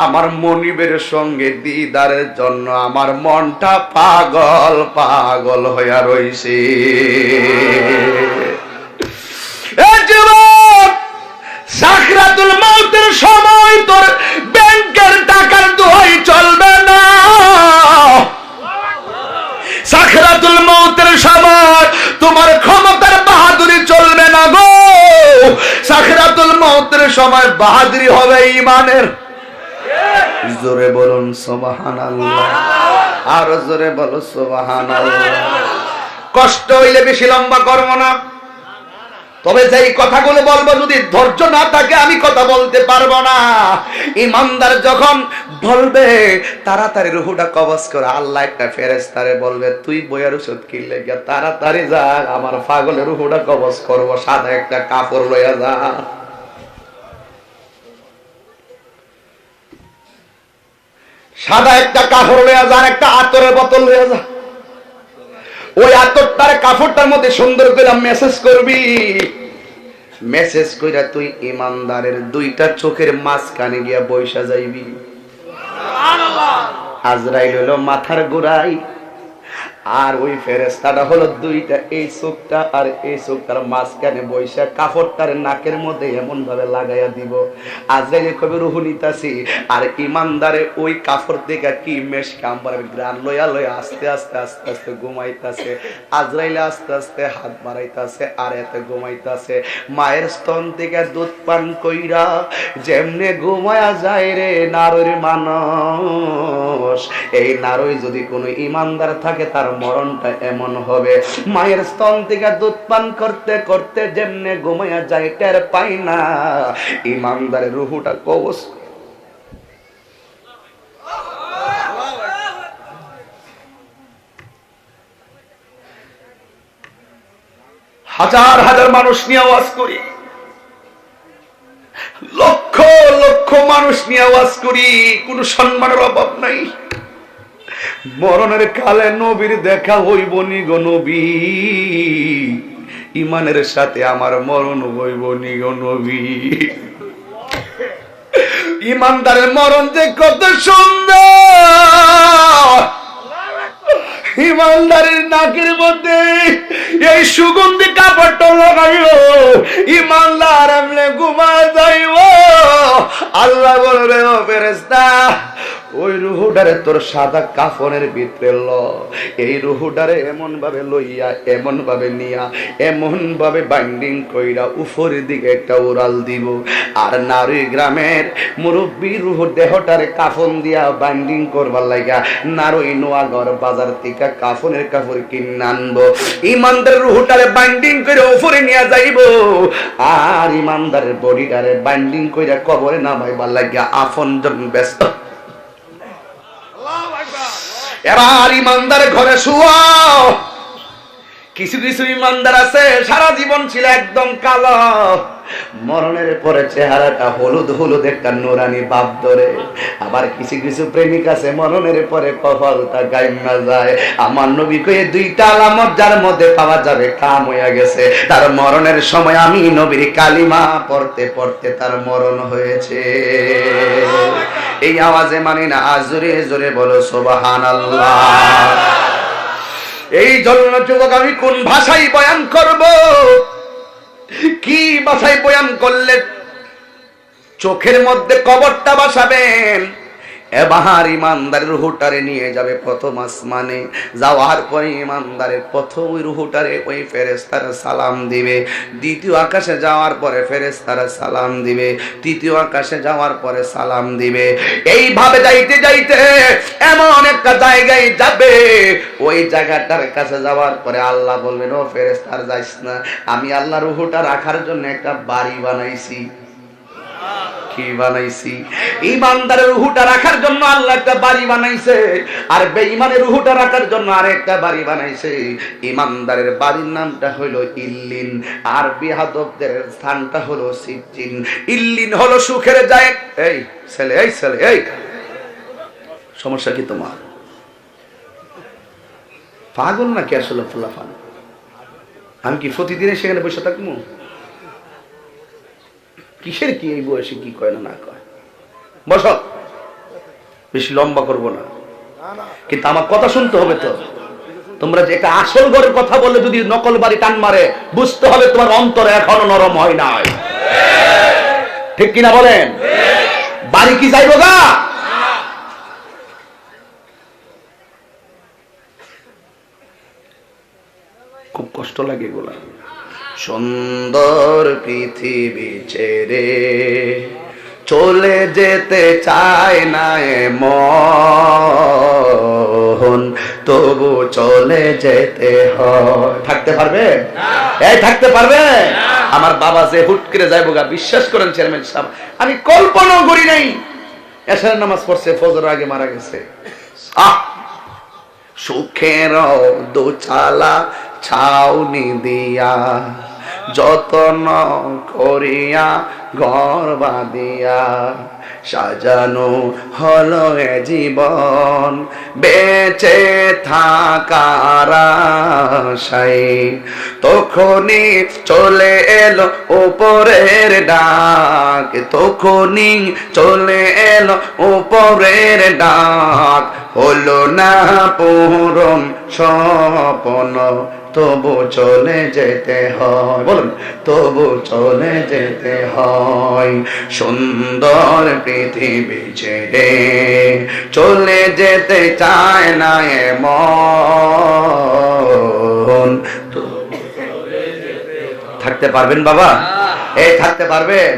আমার মনিবের সঙ্গে দিদারের জন্য আমার মনটা পাগল পাগল হইয়া রইছে। সাকরাতুল মউতের সময় সময় বাহাদুরি হবে ইমানের। জোরে বলুন সুবহানাল্লাহ, আর জোরে বলো সুবহানাল্লাহ। কষ্ট হইলে বেশি লম্বা করব না, তবে যেই কথাগুলো বলবো যদি ধৈর্য না থাকে আমি কথা বলতে পারবো না। ইমানদার যখন বলবে তাড়াতাড়ি রুহুটা কবজ করে, আল্লাহ একটা ফেরেশতারে বলবে তুই বইয়ের ওষুধ কিনলে গিয়া তাড়াতাড়ি যা, আমার পাগলের রুহুটা কবজ করবো, সাদা একটা কাপড় লইয়া যা। সাদা একটা কাপড় লইয়া যা, একটা আতরের বোতল লইয়া যা। ওই আতরটার কাপড়টার মধ্যে সুন্দর করে মেসেজ করবি, মেসেজ কইরা তুই ইমানদারের দুইটা চোখের মাঝখানে গিয়া বইসা যাইবি। আজরাইল হলো মাথার গোড়ায়, আর ওই ফেরেশতাটা হলো দুইটা, এই চোখটা আর এই চোখটার মাঝখানে বইসা কাপড়টার নাকের মধ্যে এমন ভাবে লাগাইয়া দিব। আজরাইল কবে রুহু নিতাছি, আর ইমানদারে ওই কাপড় থেকে কি মেশ কাম্বার গ্রান লইয়া লইয়া আস্তে আস্তে আস্তে আস্তে ঘুমাইতাছে। আজরাইল আস্তে আস্তে হাত বাড়াইতাছে আর এতে ঘুমাইতাছে। মায়ের স্তন থেকে দুধ পান কইরা যেমনে ঘুমায়া যায় রে নারীর মানুষ, এই নারী যদি কোনো ইমানদার থাকে তার মরণটা এমন হবে। মায়ের স্তন থেকে দুধ পান করতে করতে যেমনে ঘুমায়া যায় টের পাই না, ইমানদারের রুহুটা কবজ। হাজার হাজার মানুষ নিয়ে আওয়াজ করি, লক্ষ লক্ষ মানুষ নিয়ে আওয়াজ করি, কোনো সম্মানের অভাব নাই। মরণের কালে নবীর দেখা হইব নি গো নবী, ইমানের সাথে আমার মরণ হইব নি গো নবী। ইমানদারের মরণ যে কত সুন্দর, ইমানদারের নাকের মধ্যে এই সুগন্ধি কাপড়টা লাগাইল, ইমানদার এমনি ঘুমা যাইব। আল্লাহ বলবে ও ফেরেশতা ওই রুহুডারে তোর সাদা কাফনের ভিতরে ল, এই রুহুডারে এমন ভাবে লইয়া এমন ভাবে নিয়া এমন ভাবে বাইন্ডিং কইরা উপরের দিকে একটা উড়াল দিব। আর নারী গ্রামের মুরব্বী রুহু দেহটারে কাফন দিয়া বাইন্ডিং করবার লাগা নারী নোয়াগড় বাজার থেকে কাফনের কাপড় কিনে আনবো। ইমানদারের রুহুটারে বাইন্ডিং করে উপরে নিয়ে যাইব, আর ইমানদারের বডিটারে বাইন্ডিং কইরা কবরে নামাইবার লাগা আপনজন ব্যস্ত। এবার ইমানদার ঘরে শুয়া। কিছু কিছু ইমানদার আছে সারা জীবন ছিল একদম কালো, মরণের পরে চেহারাটা হলুদ হলুদ একটা নুরানি ভাব ধরে। আবার কিছু কিছু প্রেমিক আছে মরণের পরে কপালটা গাইমা যায়। আমার নবী কয়ে দুইটা আলামত যার মধ্যে পাওয়া যাবে কাম হইয়া গেছে, তার মরণের সময় আমি নবীর কালিমা পড়তে পড়তে তার মরণ হয়েছে। এই আওয়াজে মানি না, জোরে জোরে বলো সুবহানাল্লাহ। এই জন্য যুবক আমি কোন ভাষায় বয়ান করব, কি ভাষায় বয়ান করলে চোখের মধ্যে কবরটা বসাবেন। এবার ইমানদারের রুহুটারে নিয়ে যাবে প্রথম আসমানে, যাওয়ার পরে ইমানদারের প্রথম ওই রুহুটারে ওই ফেরেশতারা সালাম দিবে, দ্বিতীয় আকাশে যাওয়ার পরে ফেরেশতারা সালাম দিবে, তৃতীয় আকাশে যাওয়ার পরে সালাম দিবে। এইভাবে যাইতে যাইতে এমন একটা জায়গায় যাবে, ওই জায়গাটার কাছে যাওয়ার পরে আল্লাহ বলবেন ও ফেরেশতারা যাইস না, আমি আল্লাহ রুহুটা রাখার জন্য একটা বাড়ি বানাইছি। কি বানাইছি? ইমানদারের রুহুটা রাখার জন্য আল্লাহ একটা বাড়ি বানাইছে, আর বেঈমানের রুহুটা রাখার জন্য আরেকটা বাড়ি বানাইছে। ইমানদারের বাড়ির নামটা হলো ইল্লিন, আর বিহাদবদের স্থানটা হলো সিজ্জিন। ইল্লিন হলো সুখের জায়গা। এই ছেলে, এই ছেলে, এই সমস্যা কি তোমার? পাগল নাকি আসলে ফুলাফান? আমি কি প্রতিদিনে সেখানে বসে থাকবো? কিসের কি এই বয়সে কি কয় না না কয়? বস, বেশি লম্বা করবো না, কিন্তু আমার কথা শুনতে হবে তো। তোমরা যে একটা আসল ঘরের কথা বললে যদি নকল বাড়ি টান মারে, বুঝতে হবে তোমার অন্তর এখনো নরম হয় নাই। ঠিক কিনা বলেন? বাড়ি কি যাইব গা? খুব কষ্ট লাগে এগুলা। সুন্দর পৃথিবী ছেড়ে চলে যেতে চায় না মন, তবু চলে যেতে হয়। থাকতে পারবে? এই থাকতে পারবে? আমার বাবা যে হুট করে যাইব গা, বিশ্বাস করেন চেয়ারম্যান সাহেব, আমি কল্পনা করি নাই। এশার নামাজ পড়ছে, ফজর আগে মারা গেছে। সুখের দোচালা ছাউনি দিয়া যতন করিয়া ঘর বাঁধিয়া সাজানো হলো এ জীবন, বেঁচে থাকার আশায় তখনই চলে এলো উপরের ডাক, তখনই চলে এলো উপরের ডাক, হলো না পূরণ স্বপ্ন, তবু চলে যেতে হয়। বলুন, তবু চলে যেতে হয়। সুন্দর পৃথিবী ছেড়ে চলে যেতে চায় না এমন। থাকতে পারবেন বাবা? এই থাকতে পারবেন?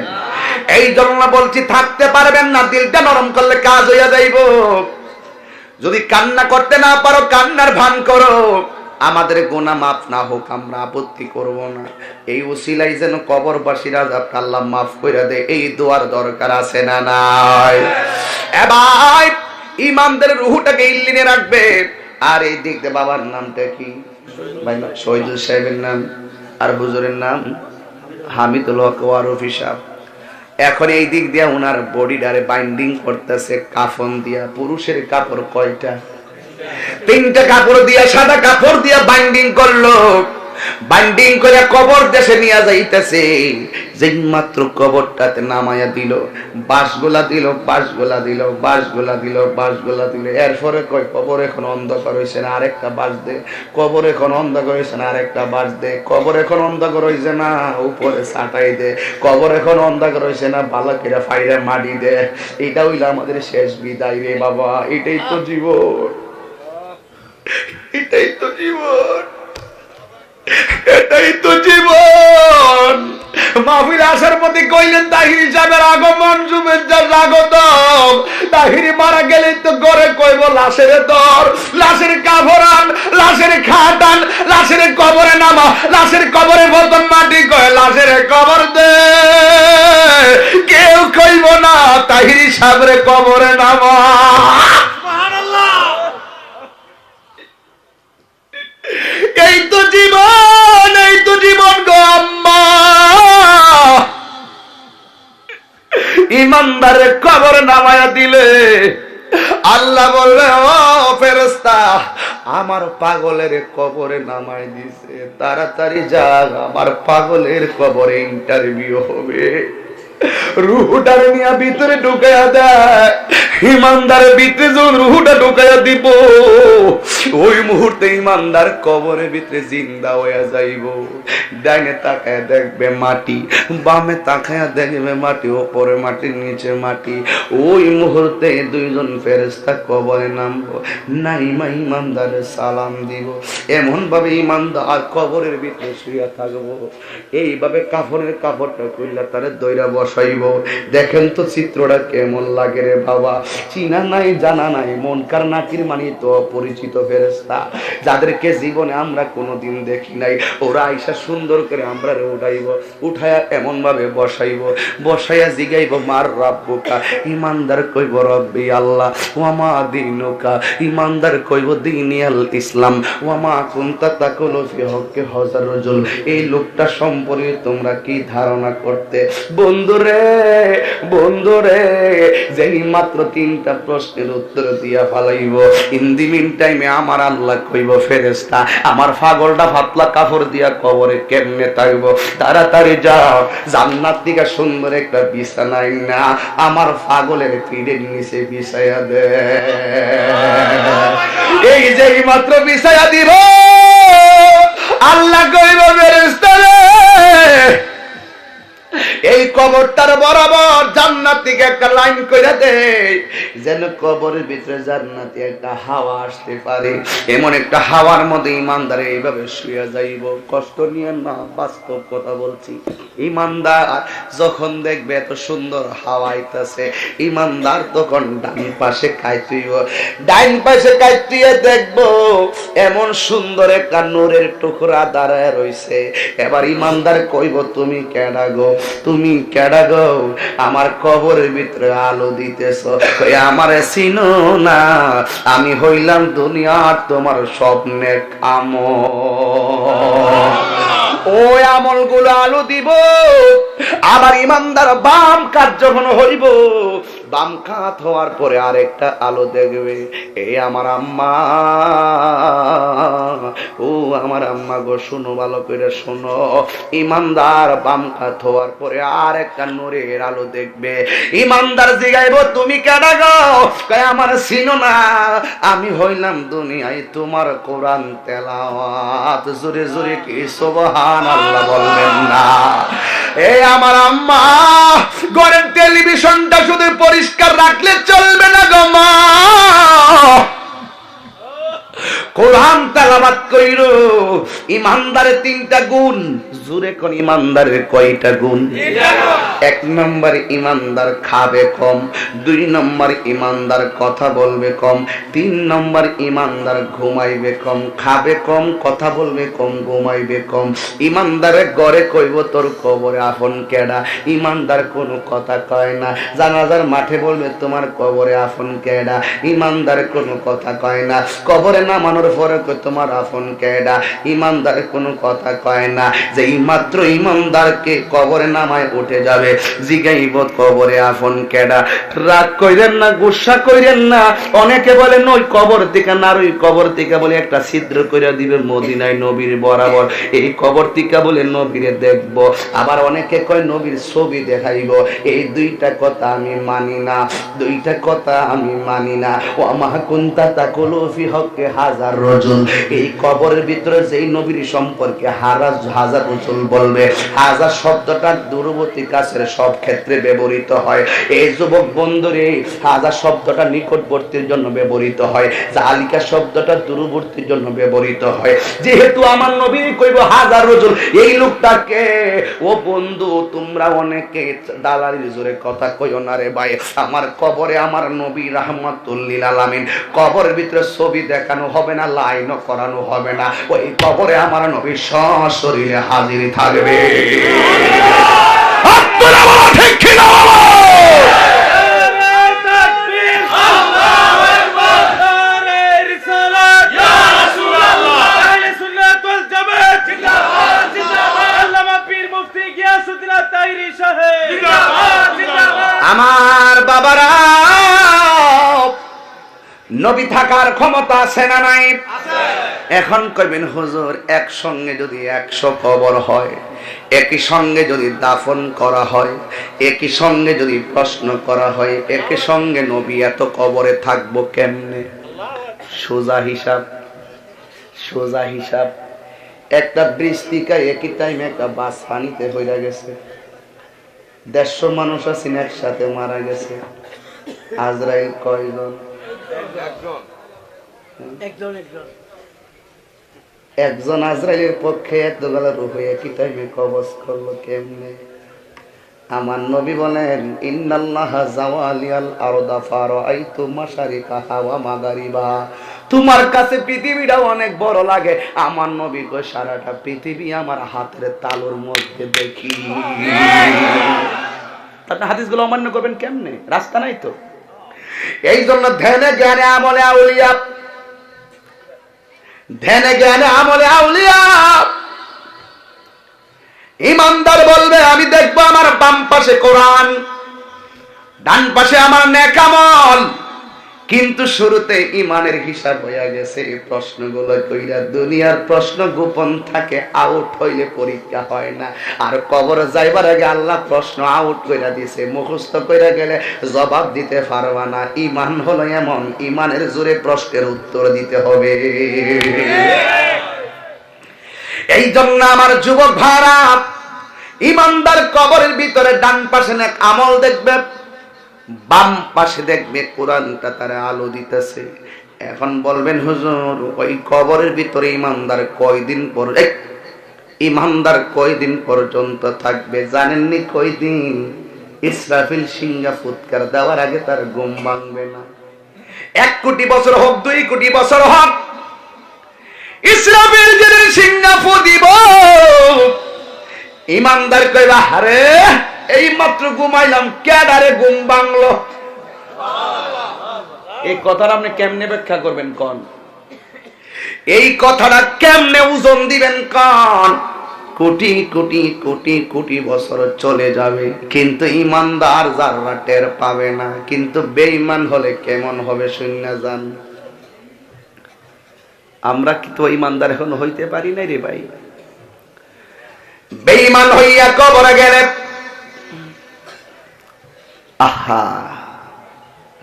এই জন্য বলছি থাকতে পারবেন না, দিলটা নরম করলে কাজ হইয়া যাইব। যদি কান্না করতে না পারো, কান্নার ভান করো। আমাদের গুনাহ মাফ না হোক আমরা আপত্তি করব না, এই উসিলাই যেন কবরবাসীর আযাবটা আল্লাহ মাফ কইরা দেয়, এই দোয়ার দরকার আছে না নাই? এ ভাই, ইমানদের রূহটাকে ইল্লিনে রাখবে। আর এই দিক দিয়ে বাবার নামটা কি ভাই? শহীদুল সাহেবের নাম, আর হুজুরের নাম হামিদুল হক ওয়ারফি সাহেব। এখন এই দিক দিয়ে ওনার বডিটারে বাইন্ডিং করতেছে কাফন দিয়া। পুরুষের কাপড় কয়টা? 3টা কাপড় দিয়া, সাদা কাপড় দিয়া বাইন্ডিং করলো। বাইন্ডিং করে কবর দেশে নিয়ে যাইতেছে। যেই মাত্র কবরটাতে নামায়া দিল, বাঁশগুলা দিল, বাঁশগুলা দিল, বাঁশগুলা দিল, বাঁশগুলা দিল। এরপরে কয় কবর এখন অন্ধকার হয়েছে না, আরেকটা বাঁশ দে। কবর এখন অন্ধকার হয়েছে না, আরেকটা বাঁশ দে। কবর এখন অন্ধকার হয়েছে না, উপরে ছাটাই দে। কবর এখন অন্ধকার হয়েছে না, বালাকেরা ফাইরা মাটি দে। এটা হইলো আমাদের শেষ বিদায় রে বাবা। এটাই তো জীবন, এটাই তো জীবন, এটাই তো জীবন। মাহফিল আসার পথে কইলেন তাহির সাহেবের আগমন, শুভেচ্ছা স্বাগতম। তাহির মারা গেলে তো ঘরে কইব লাশের দর, লাশের কাপড় আন, লাশের খাট আন, লাশের কবরে নামা, লাশের কবরে প্রথম মাটি কয় লাশের কবর দে। কেউ কইব না তাহির সাহেবের কবরে নামা। এই তো জীবন, এই তো জীবন গো আম্মা। ইমানদারের কবর নামায়া দিলে আল্লাহ বলবে, ও ফেরেশতা, আমার পাগলের কবরে নামাই দিছে, তাড়াতাড়ি যা, আমার পাগলের কবরে ইন্টারভিউ হবে। রুহুটারে নিয়ে ভিতরে ঢুকাইয়া দেয়। ইমানদারের ভিতরে যখন রুহুটা ঢুকাইয়া দিব, ওই মুহূর্তে ইমানদার কবরের ভিতরে জিন্দা হইয়া যাইব। ডাইনে তাকায়া দেখবে মাটি, বামে তাকায়া দেখবে মাটি, ওপরে মাটি, নিচে মাটি। ওই মুহূর্তে 2জন ফেরেশতা কবরে নামবো, নাইমা ইমানদারের সালাম দিব। এমন ভাবে ইমানদার কবরের ভিতরে শুইয়া থাকবো। এইভাবে কাফনের কাপড়টা কইলা তারে দইরা বসাইব। দেখেন তো চিত্রটা কেমন লাগে রে বাবা। চিনা নাই, জানা নাই, মনকার নাকির মানি তো অপরিচিত ফেরেশতা, যাদেরকে জীবনে আমরা কোনোদিন দেখি নাই। ওরা আইসা সুন্দর করে আমরা উঠাইব, উঠায়া এমন ভাবে বসাইব, বসাইয়া জিগাইব মার রাব্বুকা। ইমানদার কইব রব্বি আল্লাহ, ওয়ামা দিনুকা। ইমানদার কইব দীনি আল ইসলাম, ওয়ামা কুনতা তাকুলু ফি হক্কি হাযার রাজুল। এই লোকটা সম্পর্কে তোমরা কি ধারণা করতে? বন্ধুরে, বন্ধুরে, যেই মাত্র 3টা প্রশ্নের উত্তর দিয়া ফালাইব, ইন দি মিন টাইমে আমার আল্লাহ কইব, ফেরেশতা, আমার পাগলটা পাতলা কাপড় দিয়া কবরে কেমনে থাকবো? তাড়াতাড়ি যাও, জান্নাত থেকে সুন্দর একটা বিছানা না আমার পাগলের পিঠের নিচে বিছাইয়া দে। এই যে মাত্র বিছাইয়া দিব, আল্লাহ কইব, ফেরেশতা রে, এই কবরটার বরাবর জান্নাত থেকে একটা লাইন কইরা দেয়, যেন কবরের ভিতরে জান্নাতি একটা হাওয়া আসতে পারে। এমন একটা হাওয়ার মধ্যে ইমানদার এইভাবে শুয়ে যাইব। কষ্ট নিয়ে না, বাস্তব কথা বলছি। ইমানদার যখন দেখবে এত সুন্দর হাওয়া আইতাছে, ইমানদার তখন ডান পাশে কাইতুইব, ডাইন পাশে কাইতুইয়ে দেখবো এমন সুন্দর একটা নূরের টুকরা দাঁড়ায় রইছে। এবার ইমানদার কইব, তুমি কেডা গো, তুমি কেডা গো, আমার কবরের ভিতরে আলো দিতেছ, আমারে চিনো না, আমি হইলাম দুনিয়ার তোমার স্বপ্নের ওই আমলগুলো আলো দিব। আবার ইমানদার বাম কাজ যখন হইব, বাম কাত হওয়ার পরে আরেকটা আলো দেখবে, এই আমার আম্মা, ও আমার আম্মা গো, শুনো ভালো করে শোনো। ইমানদার বাম কাত হওয়ার পরে আর একটা নূরের আলো দেখবে। ইমানদার জিগাইব, তুমি কেডা গো, কয় আমার চিনো না, আমি হইলাম দুনিয়ায় তোমার কোরআন তেলাওয়াত। জোরে জোরে কি সুবহানাল্লাহ বলবেন না? এই আমার আম্মা, ঘরের টেলিভিশনটা শুধু পরিষ্কার রাখলে চলবে না গো মা, কোরআন তেলাওয়াত কইরো। ইমানদারের তিনটা গুণ, জোরে কোন ইমানদারের কয়টা গুণ? এক নম্বর ইমানদার খাবে কম, দুই নম্বর ইমানদার কথা বলবে কম, তিন নম্বর ইমানদার ঘুমাইবে কম। খাবে কম, কথা বলবে কম, ঘুমাইবে কম। ইমানদারে ঘরে কইব তোর কবরে আপন কেডা, ইমানদার কোনো কথা কয় না। জানাজার মাঠে বলবে তোমার কবরে আপন কেডা, ইমানদার কোনো কথা কয় না। কবরে নামানোর পরে তোমার আপন কেডা, ইমানদার কোনো কথা কয় না। যে মাত্র ইমানদারকে কবরে নামায় উঠে যাবে, জিগাইব কবরে আপন কেডা। রাগ কইরেন না, গুসা কইরেন না। অনেকে বলেন ওই কবর থেকে না, ওই কবর থেকে বলে একটা ছিদ্র কইরা দিবে মদিনায় নবীর বরাবর, এই কবর থেকে বলে নবীরে দেখব। আবার অনেকে কয় নবীর ছবি দেখাইব। এই দুইটা কথা আমি মানি না, দুইটা কথা আমি মানি না। ও আমা কুনতা তাকুলু ফি হক্কে হাজার রাজুল, এই কবরের ভিতরে যেই নবীর সম্পর্কে হাজার রাসূল বলবে, হাজার শব্দটা দূরবর্তী কাছের সব ক্ষেত্রে ব্যবহৃত হয়। এই যুবক বন্ধুরে, হাজার শব্দটা নিকটবর্তীর জন্য ব্যবহৃত হয়, জালিকা শব্দটা দূরবর্তীর জন্য ব্যবহৃত হয়। যেহেতু আমার নবী কইব হাজার রাজুল, এই লোকটাকে, ও বন্ধু তোমরা অনেকে দালালির জোরে কথা কইও না রে ভাই। আমার কবরে আমার নবী রাহমাতুল লিল আলামিন, কবরের ভিতরে ছবি দেখানো হবে না, লাইনও করানো হবে না। ওই কবরে আমার নবী সশরীরে হাজির থাকবে। আপনারা বলো ঠিক কি না? আমার বাবারা, নবী থাকার ক্ষমতা আছে না নাই? এখন কইবেন হুজুর, একসঙ্গে যদি 100 কবর হয়, একই সঙ্গে যদি দাফন করা হয়, একই সঙ্গে যদি প্রশ্ন করা হয়, একই সঙ্গে নবী এত কবরে থাকবো কেমনে? সোজা হিসাব, সোজা হিসাব। একটা বৃষ্টিকা একই টাইমে একটা বাস পানিতে হইয়া গেছে, 150 মানুষ আছেন একসাথে মারা গেছে। আজরাইল কয়জন? একজন আজরাইলের পক্ষে এতবেলা রূহ একই টাইমে কবজ করলো কেমনে? আমার নবী বলেন, ইন্নাল্লাহা জাওয়ালিয়াল আরদা ফারাআইতু মাশারিকাহা ওয়া মাগারিবাহা। তোমার কাছে পৃথিবীটা অনেক বড় লাগে, আমার নবী কই সারাটা পৃথিবী আমার হাতের তালুর মধ্যে দেখি। আপনি হাদিসগুলো অমান্য করবেন কেমনে? রাস্তা নাই তো। এই জন্য ধ্যানে জ্ঞানে আমলে আউলিয়া, ধ্যানে জ্ঞানে আমলে আউলিয়া। ইমানদার বলবে আমি দেখবো আমার বাম পাশে কোরআন, ডান পাশে আমার নেক আমল, কিন্তু শুরুতে ইমানের হিসাব হয়ে গেছে। এই প্রশ্নগুলো কইরা দুনিয়ার প্রশ্ন গোপন থাকে, আউট হইলে পরীক্ষা হয় না। আর কবরে যাইবার আগে আল্লাহ প্রশ্ন আউট কইরা দিছে, মুখস্থ কইরা গেলে জবাব দিতে পারবা না। ইমান হলো এমন, ইমানের জোরে প্রশ্নের উত্তর দিতে হবে। এই জন্য আমার যুবক ভাইরা, ইমানদার কবরের ভিতরে ডান পাশে নেক আমল দেখবে, বাম পাশে দেখবে কোরআনটা তার আলো দিতেছে। এখন বলবেন হুজুর ওই কবরের ভিতরে ইমানদার কয়দিন পর্যন্ত থাকবে? জানেননি কয়দিন? ইসরাফিল সিংহা ফুৎকার দেওয়ার আগে তার ঘুম ভাঙবে না। 1 কোটি বছর হোক, 2 কোটি বছর হোক, ইসরাফিল যেদিন সিংহা ফু দিব, ইমানদার কইবা আরে এই মাত্র ঘুমাইলাম, কেডারে ঘুম ভাঙলো? এই কথাটা আপনি কেমনে ব্যাখ্যা করবেন কোন? এই কথাটা কেমনে ওজন দিবেন কোন? কোটি কোটি কোটি কোটি বছর চলে যাবে, কিন্তু ইমানদার যারা টের পাবে না। কিন্তু বেঈমান হলে কেমন হবে শুনে যান। আমরা কি তো ইমানদার এখন হইতে পারি না রে ভাই? বেঈমান হইয়া কবরে গেলে আহা,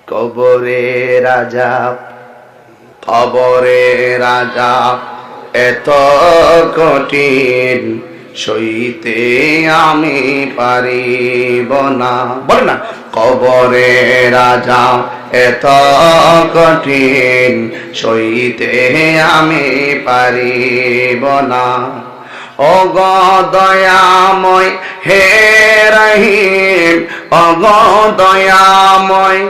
কবরে রাজা, কবরে রাজা এত কঠিন সইতে আমি পারিব না। বল না, কবরে রাজা এত কঠিন সইতে আমি পারিব না। ও গো দয়াময় হে রহিম, ও গো দয়াময়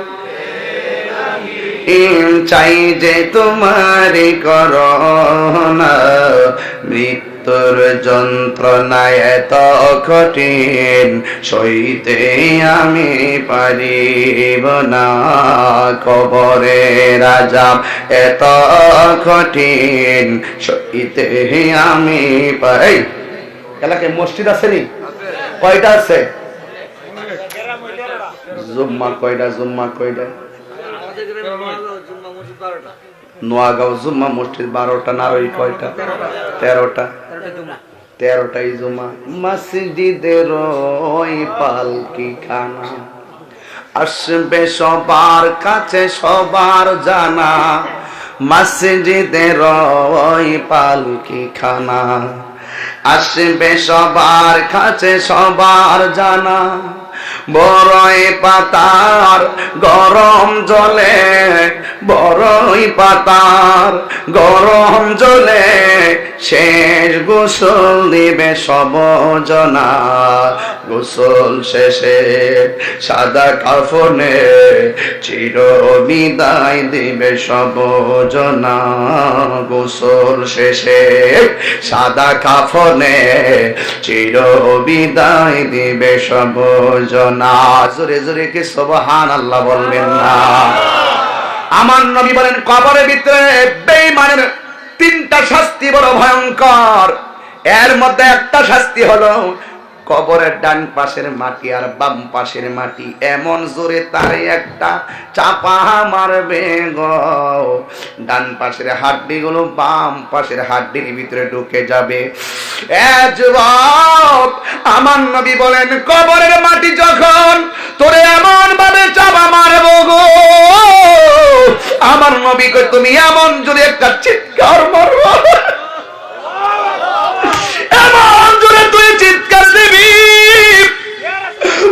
চাই যে তোমারি করুণা, মৃত্যুর যন্ত্রণায় এত কঠিন সইতে আমি পারিব না। কবরে রাজা এত কঠিন সইতে আমি পারি। এলাকায় মসজিদ আছে নি? কয়টা আছে? জুম্মা কয়টা? জুম্মা কয়টা? নোয়াগাঁও জুম্মা মসজিদ 12টা, নারই কয়টা? 13টা। 13টাই জুম্মা। মসজিদের ওই পালকি খানা আসবে সবার কাছে, সবার জানা। মসজিদের ওই পালকি খানা আসবে সবার কাছে, সবার জানা। বড়ই পাতার গরম জলে, বড়ই পাতার গরম জলে শেষ গোসল দিবে সবজনা। গোসল শেষে সাদা কাফনে চির বিদায় দিবে সবজনা। গোসল শেষে সাদা কাফনে চির বিদায় দিবে সবজনা। জোরে জোরে কি সুবহানাল্লাহ বলবেন না? আমার নবী বলেন কবরের ভিতরে বেঈমানের 3টা শাস্তি বড় ভয়ঙ্কর। এর মধ্যে একটা শাস্তি হলো কবরের ডান পাশের মাটি আর বাম পাশের মাটি এমন জোরে তারে একটা চাপা মারবে গো, ডান পাশের হাড্ডিগুলো বাম পাশের হাড্ডির ভিতরে ঢুকে যাবে। যুবক, আমার নবী বলেন কবরের মাটি যখন তোরে এমন ভাবে চাপা মারবো গো, আমার নবী কই তুমি এমন জোরে একটা চিৎকার মারবো, এমন জোরে তুই চিৎকার দিবি,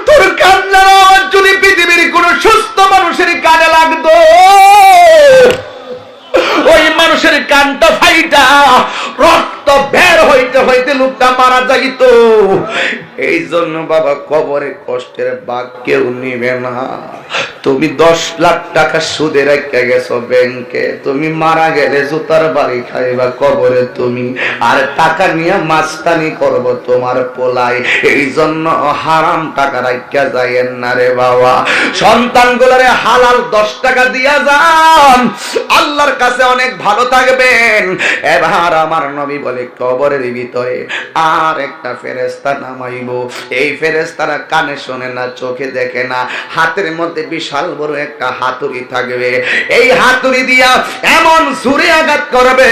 তোর কান্নার আওয়াজ যদি পৃথিবীর কোন সুস্থ মানুষের কানে লাগতো, ওই মানুষের কানটা ফাইটা রক্ত বের হইতে হইতে লোকটা মারা যাইত। এই জন্য বাবা কবরে কষ্টের ভাগ কেউ নিবে না। তুমি 10 লাখ টাকা সুদে রেখে গেছো ব্যাংকে, তুমি মারা গেলে জুতার বাড়ি খাইবা কবরে তুমি, আর টাকা নিয়ে মাস্তানি করবো তোমার পোলাই। এই জন্য হারাম টাকা রাখা যায়েন না রে বাবা। সন্তানগুলোরে হালাল 10 টাকা দিয়া যান, আল্লাহর কাছে অনেক ভালো থাকবেন। এবার আমার নবী বলে কবরের ভিতরে আর একটা ফেরেশতা নামাইব। এই ফেরেশতারা কানে শোনে না, চোখে দেখে না, হাতের মধ্যে বিশাল বড় একটা হাতুড়ি থাকবে। এই হাতুড়ি দিয়া এমন জোরে আঘাত করবে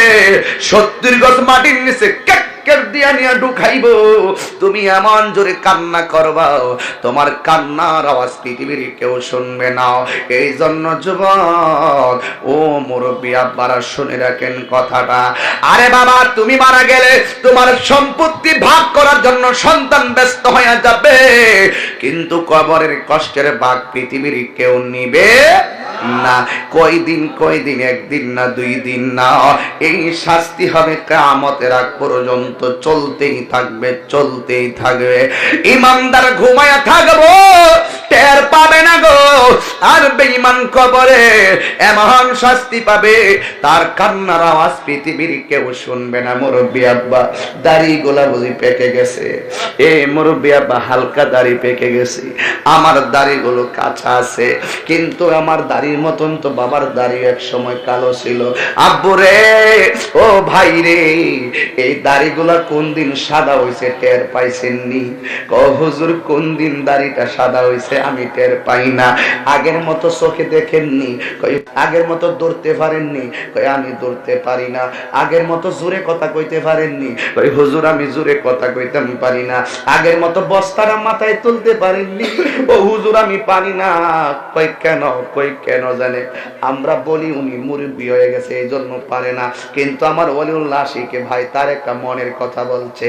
70 গজ মাটির নিচে চিৎকার দিয়া নিয়ে ঢুকাইব, তুমি এমন জোরে কান্না করবা তোমার কান্নার আওয়াজ পৃথিবীর কেউ শুনবে না। এই জন্য যুবক ও মুরব্বী আব্বারা শুনে রাখেন কথাটা। আরে বাবা, তুমি মারা গেলে তোমার সম্পত্তি ভাগ করার জন্য সন্তান ব্যস্ত হয়ে যাবে, কিন্তু কবরের কষ্টের ভাগ পৃথিবীর কেউ নিবে না। কয়দিন, একদিন না, 2 দিন না, এই শাস্তি হবে কিয়ামতের আগ পর্যন্ত চলতেই থাকবে। ইমানদার ঘুমায়া থাকবো, টের পাবে না গো। আর বেঈমান কবরে এমন শাস্তি পাবে, তার কান্নার আওয়াজ পৃথিবীর কেউ শুনবে না। মুরব্বী আব্বা, দাড়ি গোলা বুঝি পেকে গেছে? মুরব্বী আব্বা, হালকা দাড়ি পেকে গেছে। আমার দাড়িগুলো কাঁচা আছে, কিন্তু আমার দাড়ির মতন তো বাবার দাড়ি এক সময় কালো ছিল। আব্বু রে, ও ভাই রে, এই দাড়িগুলা কোন দিন সাদা হইছে টের পাইছেননি? হুজুর, কোন দিন দাড়িটা সাদা হইছে আমি টের পাই না। আগের মতো চোখে দেখেননি? আগের মতো দৌড়তে পারেননি? আমি দৌড়তে পারি না। আগের মতো জোরে কথা কইতে পারেননি? হুজুর, আমি জোরে কথা কইতাম পারি না। আগের মতো বস্তারা মাথায় তুলতে পারেননি? ও হুজুর, আমি পারি না। কেন জানে? আমরা বলি উনি মুরব্বী হয়ে গেছে এই জন্য পারে না, কিন্তু আমার ওলিউল্লাহ আশিকে ভাই তার একটা মনের কথা বলছে।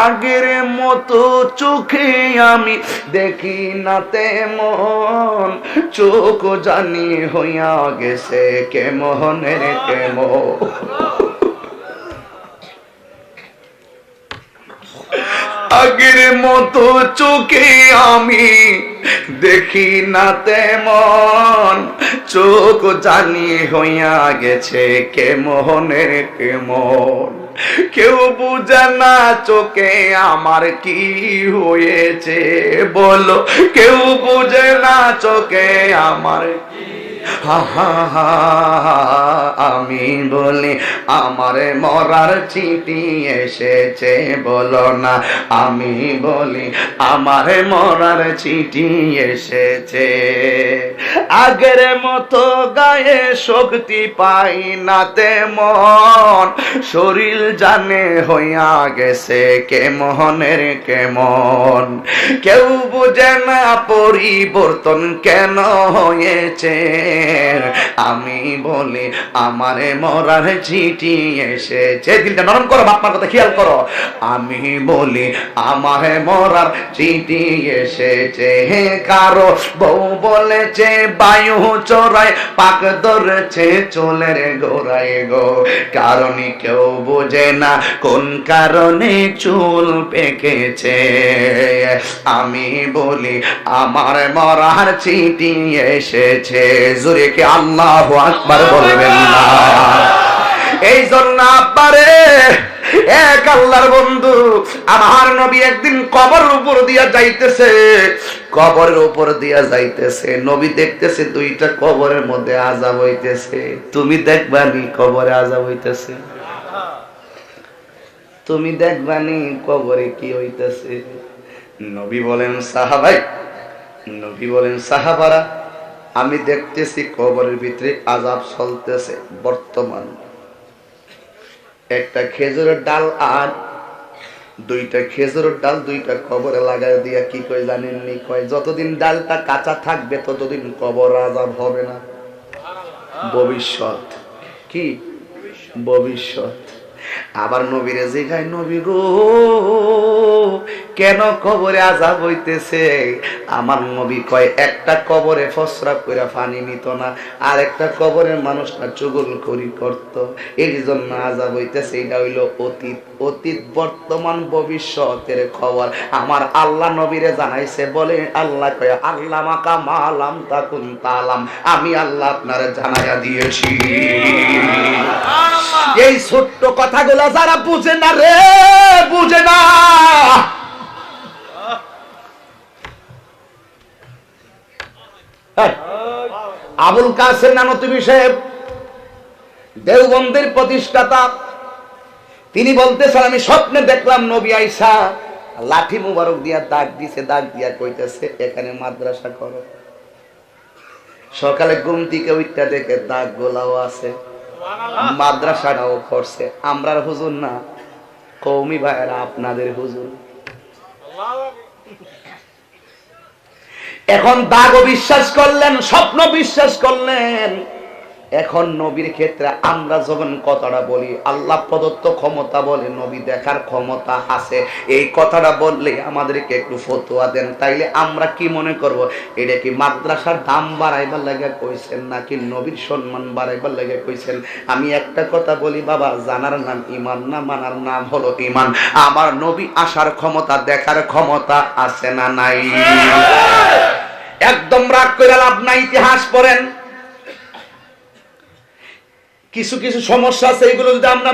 আগের মতো চোখে আমি দেখি না তেমন, চোখ জানি হইয়া গেছে কেমনের কেমন। আগের মতো চোখে আমি দেখি না তেমন, চোখ জানি হইয়া গেছে কেমনের কেমন। কেউ বুঝে না চোখে আমার কি হয়েছে, বলো কেউ বুঝে না চোখে আমার। আমি বলি আমার মরার চিঠি এসেছে, বলো না। আমি বলি আমার মরার চিঠি এসেছে। আগের মতো গায়ে শক্তি পাই না তেমন, শরীর জানে হইয়া গেছে কেমনের কেমন। কেউ বুঝে না পরিবর্তন কেন হয়েছে, আমি বলি আমারে মরার চিঠি এসেছে। দিলটা নরম করো, বাপমার কথা খেয়াল করো। আমি বলি আমারে মরার চিঠি এসেছে। কারো বউ বলেছে বায়ু চড়ায় পাক ধরেছে চুলের গোড়ায় গো, কারণ কেউ বোঝে না কোন কারণে চুল পেকেছে। আমি বলি আমার মরার চিঠি এসেছে। জোরে কি আল্লাহু আকবার বলবেন না? এই জন্য আব্বারে, এক আল্লাহর বন্ধু, আমার নবী একদিন কবরের উপর দিয়া যাইতেছে, নবী দেখতেছে 2টা কবরের মধ্যে আযাব হইতেছে। তুমি দেখবানি কবরে আযাব হইতেছে? তুমি দেখবানি কবরে কি হইতেছে? নবী বলেন সাহাবারা, আমি দেখতেছি কবরের ভিতরে আযাব চলতেছে। বর্তমান একটা খেজুরের ডাল আর 2টা খেজুরের ডাল 2টা কবরে লাগাই দিয়া কি কয় জানেননি? কয় যতদিন ডালটা কাঁচা থাকবে ততদিন কবর আযাব হবে না। ভবিষ্যৎ কি? ভবিষ্যৎ। আবার নবীরে জিগায়, নবী গো কেন কবরে আযাব হইতেছে? আমার নবী কয় একটা কবরে ফসরা কইরা পানি নিত না, আর একটা কবরের মানুষটা চুগলখড়ি করত, এই জন্য আযাব হইতেছে। এটা হইল অতীত বর্তমান ভবিষ্যতের খবর আমার আল্লাহ নবীরে জানাইছে। বলে আল্লাহ কয় আল্লাহ মাকা মালাম তাকুন তালাম, আমি আল্লাহ আপনারে জানাইয়া দিয়েছি। এই ছোট্ট কথাগুলো যারা বুঝে না রে, বুঝে না। আবুল কাসেম নানতুবি সাহেব দেওবন্দের প্রতিষ্ঠাতা, তিনি বলতেছেন আমি স্বপ্নে দেখলাম নবী আইসা লাঠি মুবারক দিয়া দাগ দিছে, দাগ দিয়া কইতেছে এখানে মাদ্রাসা করো। সকালে ঘুম থেকে উঠতে দেখে দাগ গোলাও আছে, মাদ্রাসাটাও করছে। আমরা হুজুর না, কওমি ভাইরা আপনাদের হুজুর। এখন দাগও বিশ্বাস করলেন, স্বপ্ন বিশ্বাস করলেন। এখন নবীর ক্ষেত্রে আমরা যখন কথাটা বলি আল্লাহ প্রদত্ত ক্ষমতা বলে, নবী দেখার ক্ষমতা আছে, এই কথাটা বললে আমাদেরকে একটু ফতোয়া দেন। তাইলে আমরা কি মনে করব, এটা কি মাদ্রাসার দাম বাড়াইবার লাগে কইছেন নাকি নবীর সম্মান বাড়াইবার লাগে কইছেন? আমি একটা কথা বলি বাবা, জানার নাম ঈমান না, মানার নাম হলো ঈমান। আমার নবী আসার ক্ষমতা, দেখার ক্ষমতা আছে না নাই? একদম রাগ করে লাভ নাই, ইতিহাস পড়েন। কিছু কিছু সমস্যা আছে, এগুলো যদি আমরা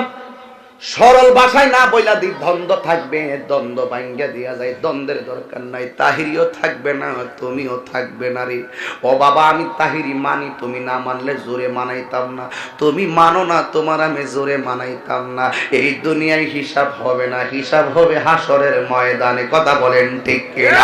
সরল ভাষায় না বইলা দিই, দ্বন্দ্ব থাকবে, দ্বন্দ্ব ভাঙ্গা দিয়া যায়। দ্বন্দ্বের দরকার নাই। তাহিরিও থাকবে না, তুমিও থাকবে না রে। ও বাবা, আমি তাহিরি মানি, তুমি না মানলে জোরে মানাইতাম না। তুমি মানো না, তোমার আমি জোরে মানাইতাম না। এই দুনিয়ায় হিসাব হবে না, হিসাব হবে হাসরের ময়দানে। কথা বলেন ঠিক কিনা?